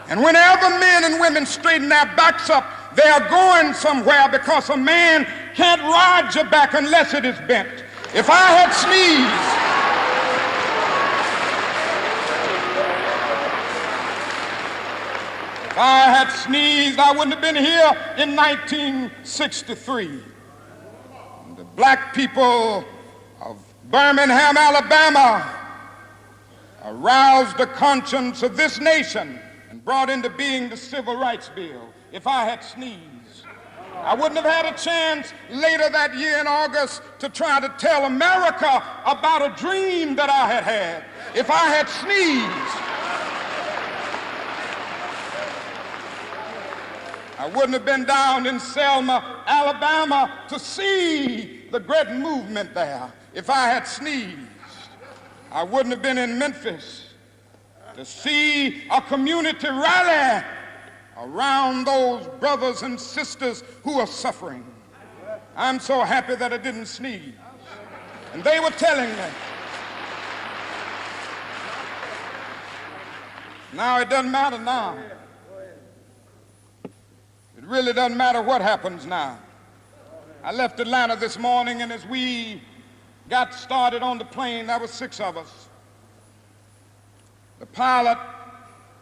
M: And whenever men and women straighten their backs up, they are going somewhere, because a man can't ride your back unless it is bent. If I had sneezed, I wouldn't have been here in 1963. The black people of Birmingham, Alabama, aroused the conscience of this nation and brought into being the Civil Rights Bill. If I had sneezed, I wouldn't have had a chance later that year in August to try to tell America about a dream that I had had. If I had sneezed, I wouldn't have been down in Selma, Alabama to see the great movement there. If I had sneezed, I wouldn't have been in Memphis to see a community rally around those brothers and sisters who are suffering. I'm so happy that I didn't sneeze. And they were telling me, now it doesn't matter now. It really doesn't matter what happens now. I left Atlanta this morning, and as we got started on the plane, there were 6 of us. The pilot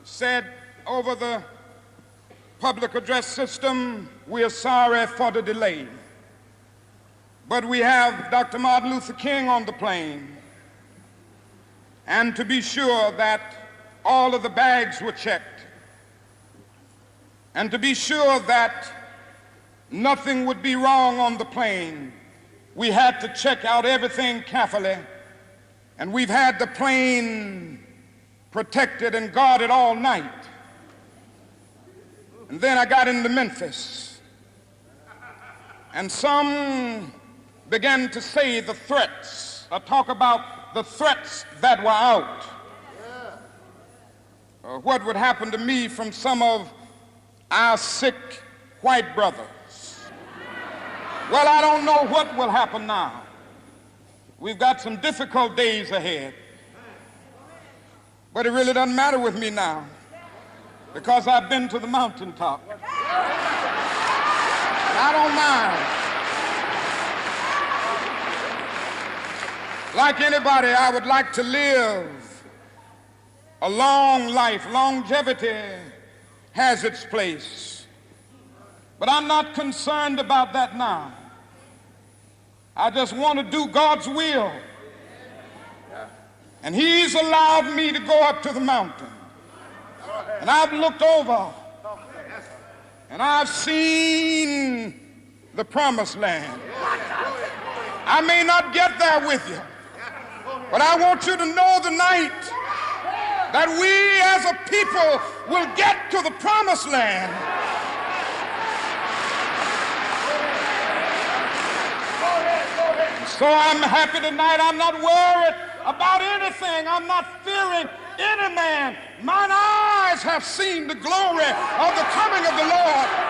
M: said over the public address system, "We are sorry for the delay, but we have Dr. Martin Luther King on the plane, and to be sure that all of the bags were checked, and to be sure that nothing would be wrong on the plane, we had to check out everything carefully, and we've had the plane protected and guarded all night." And then I got into Memphis, and some began to say the threats, or talk about the threats that were out, or what would happen to me from some of our sick white brothers. Well, I don't know what will happen now. We've got some difficult days ahead. But it really doesn't matter with me now, because I've been to the mountaintop. I don't mind. Like anybody, I would like to live a long life. Longevity has its place. But I'm not concerned about that now. I just want to do God's will. And He's allowed me to go up to the mountain. And I've looked over, and I've seen the promised land. I may not get there with you, but But I want you to know tonight that we as a people will get to the promised land. So I'm happy tonight. I'm not worried about anything. I'm not fearing any man. Mine eyes have seen the glory of the coming of the Lord.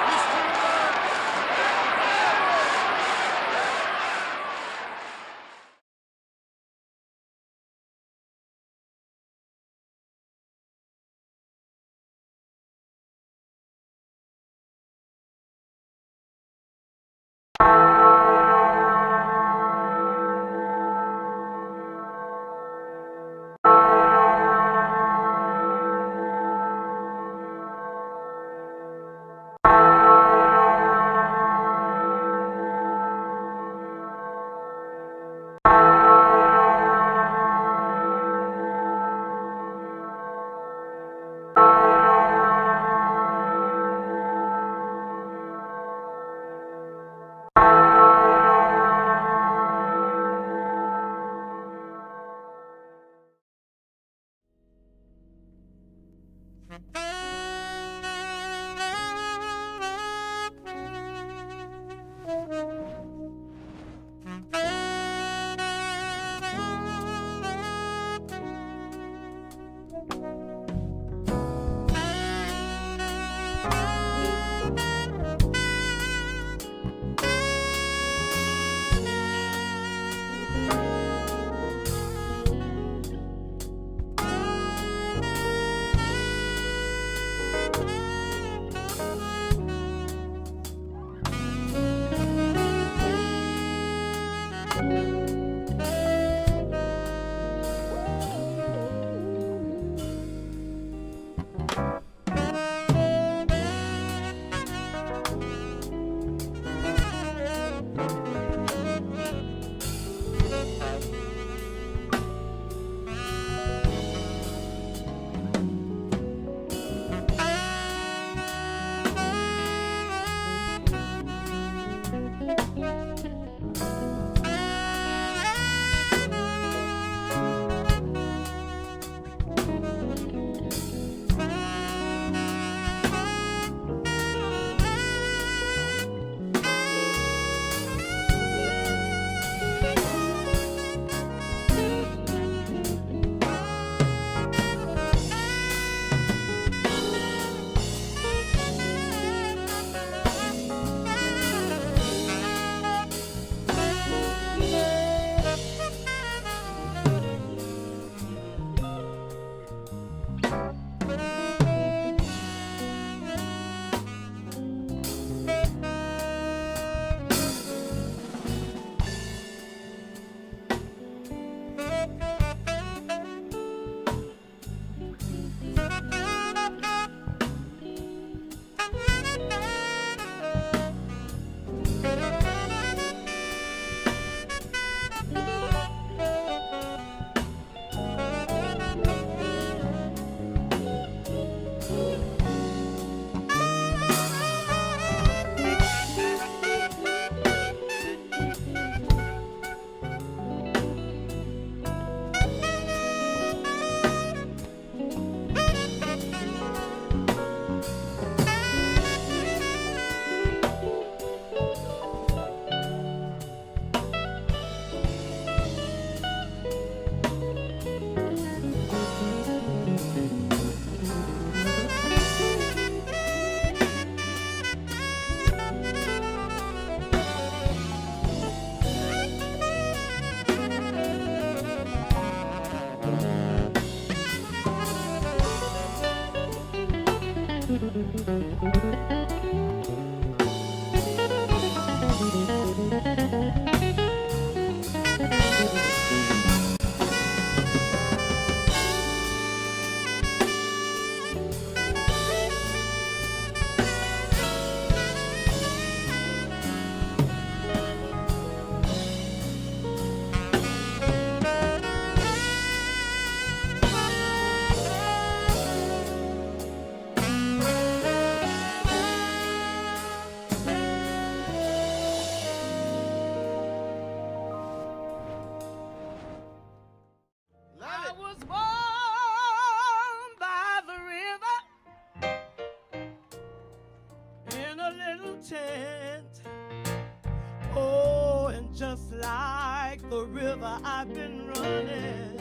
D: I've been running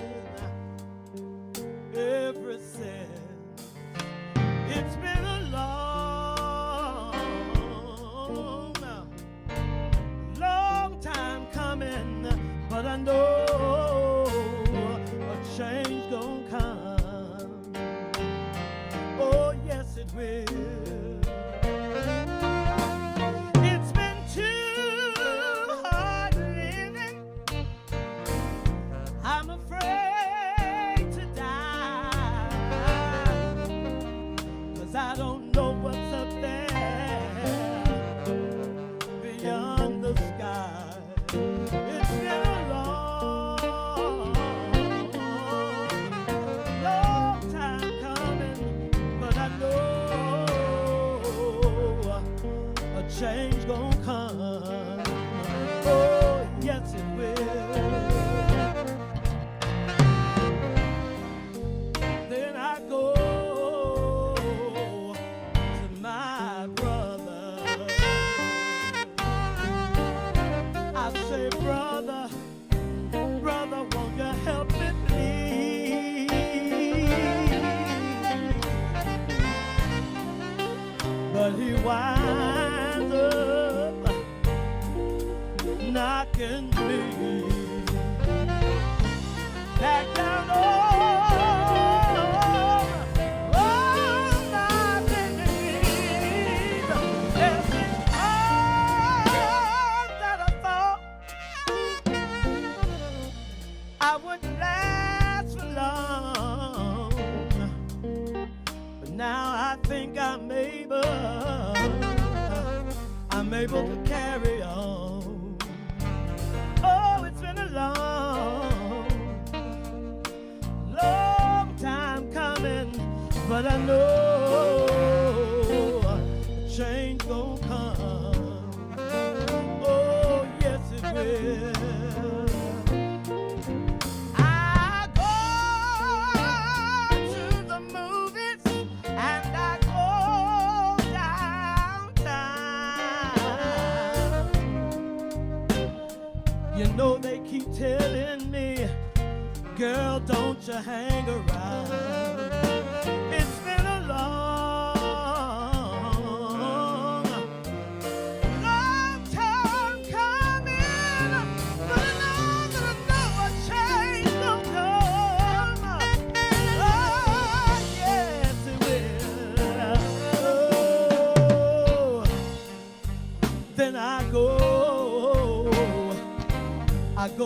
D: ever since. It's been a long time coming, but I know a change gonna come. Oh, yes, it will. It's been too hard living. I'm afraid to die, 'cause I don't know what's up there beyond the sky. It's been a long time coming, but I know a change gonna come. Oh, yes, it will. Then I go to my brother. I say, brother, brother, won't you help me, please? But he winds up knocking me back down on my knees. Yes, it's hard that I thought I wouldn't last for long, but now I think I'm able to carry on. Oh, it's been a long time coming, but I know a change gon' come. Oh, yes, it will. I go to the movies and I go downtown. You know they keep telling me, girl, don't you hang around. It's been a long time coming, but I know a change gon' come. Oh, yes, it will. Oh, then I go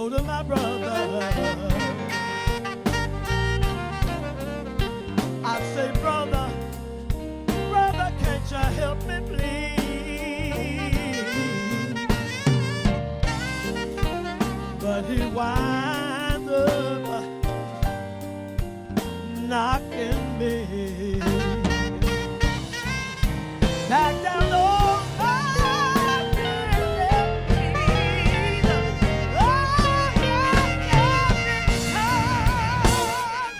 D: to my brother. I say, brother, brother, can't you help me, please? But he winds up knocking me back down on my knees.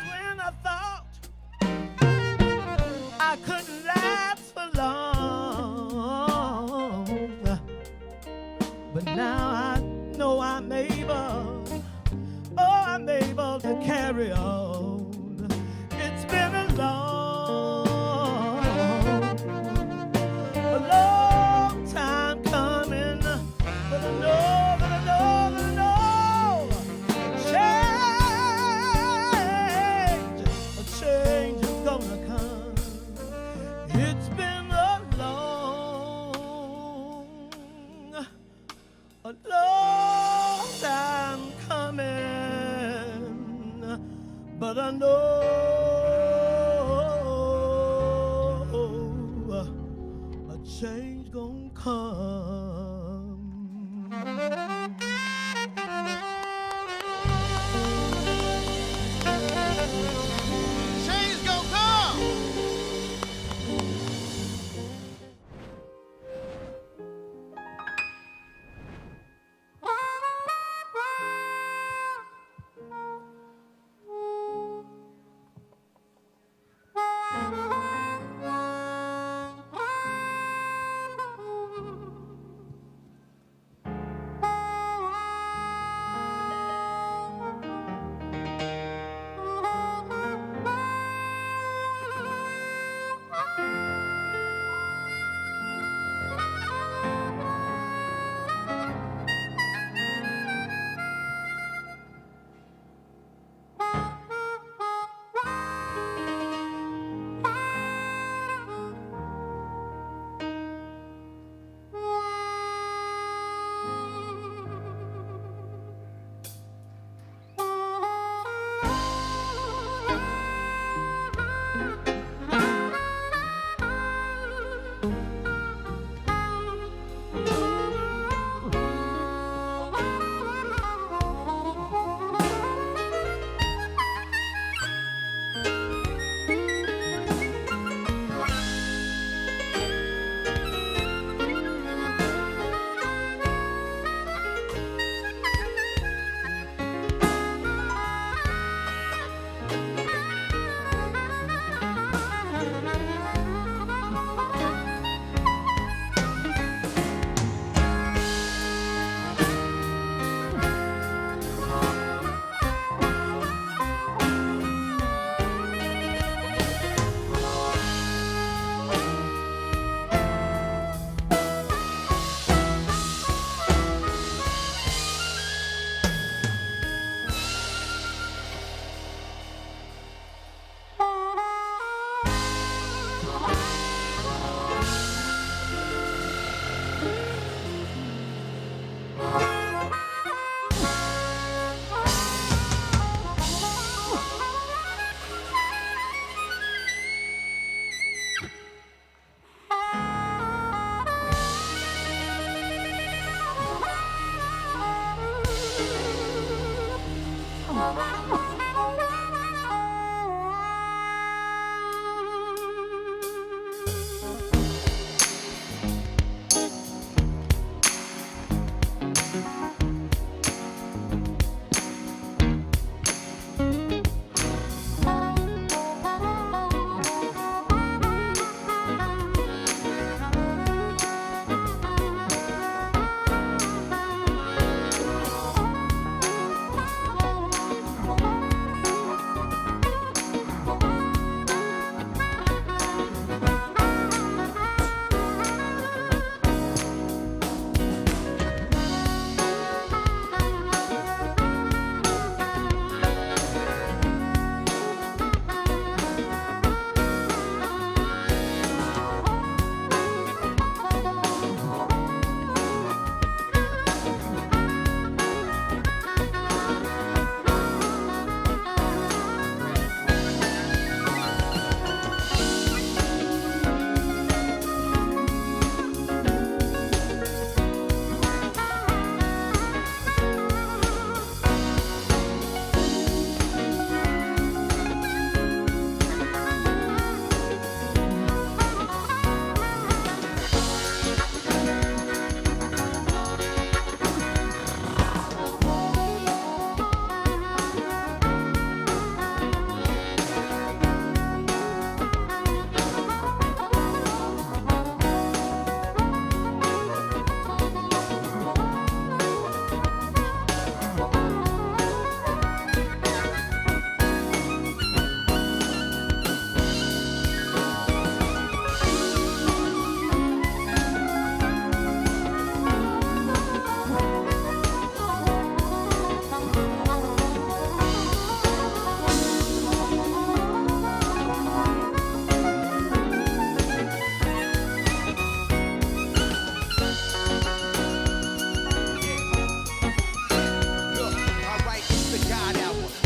D: When I thought I couldn't last for long, but now I know I'm able, oh, I'm able to carry on. It's been a long time coming, but I know a change is gonna come. It's been a long time coming, but I know a change gonna come.
F: Change gonna come.
K: Thank you.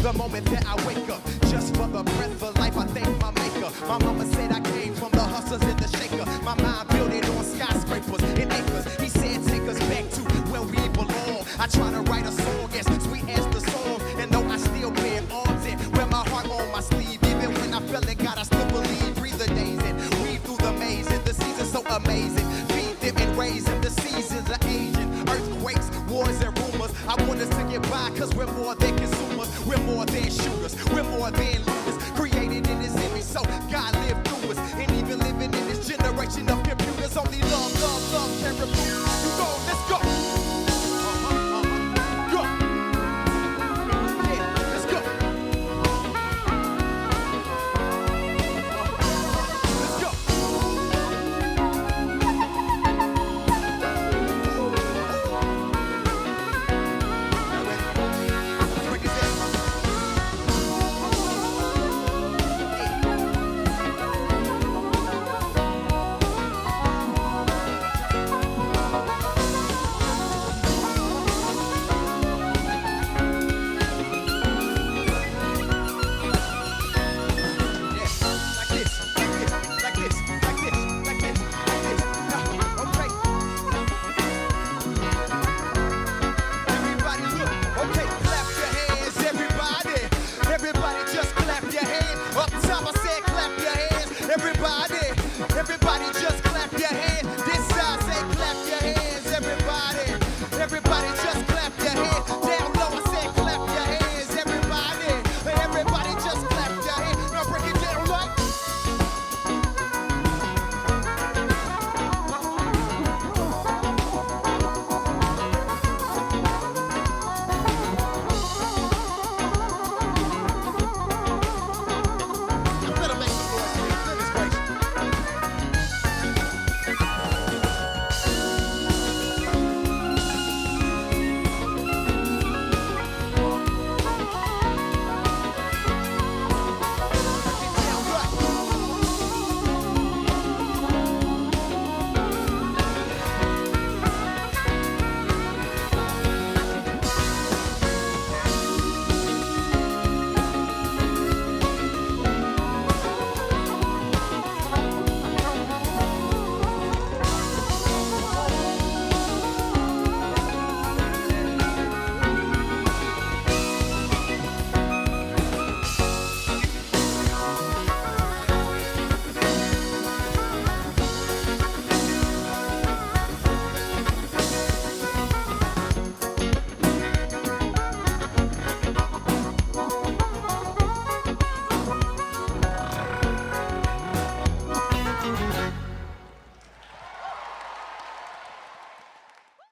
N: The moment that I wake up, just for the breath of life, I thank my maker. My mama said I came from the hustlers and the shaker. My mind built it on skyscrapers and acres. He said take us back to where we belong. I try to write a song as sweet as the song, and though I still wear arms and wear my heart on my sleeve, even when I feel it, God, I still believe. Breathe the days and weave through the maze, and the season's so amazing. Feed them and raise them. The seasons are aging, earthquakes, wars and rumors. I want us to get by, cause we're more than consumers. We're more than shooters. We're more than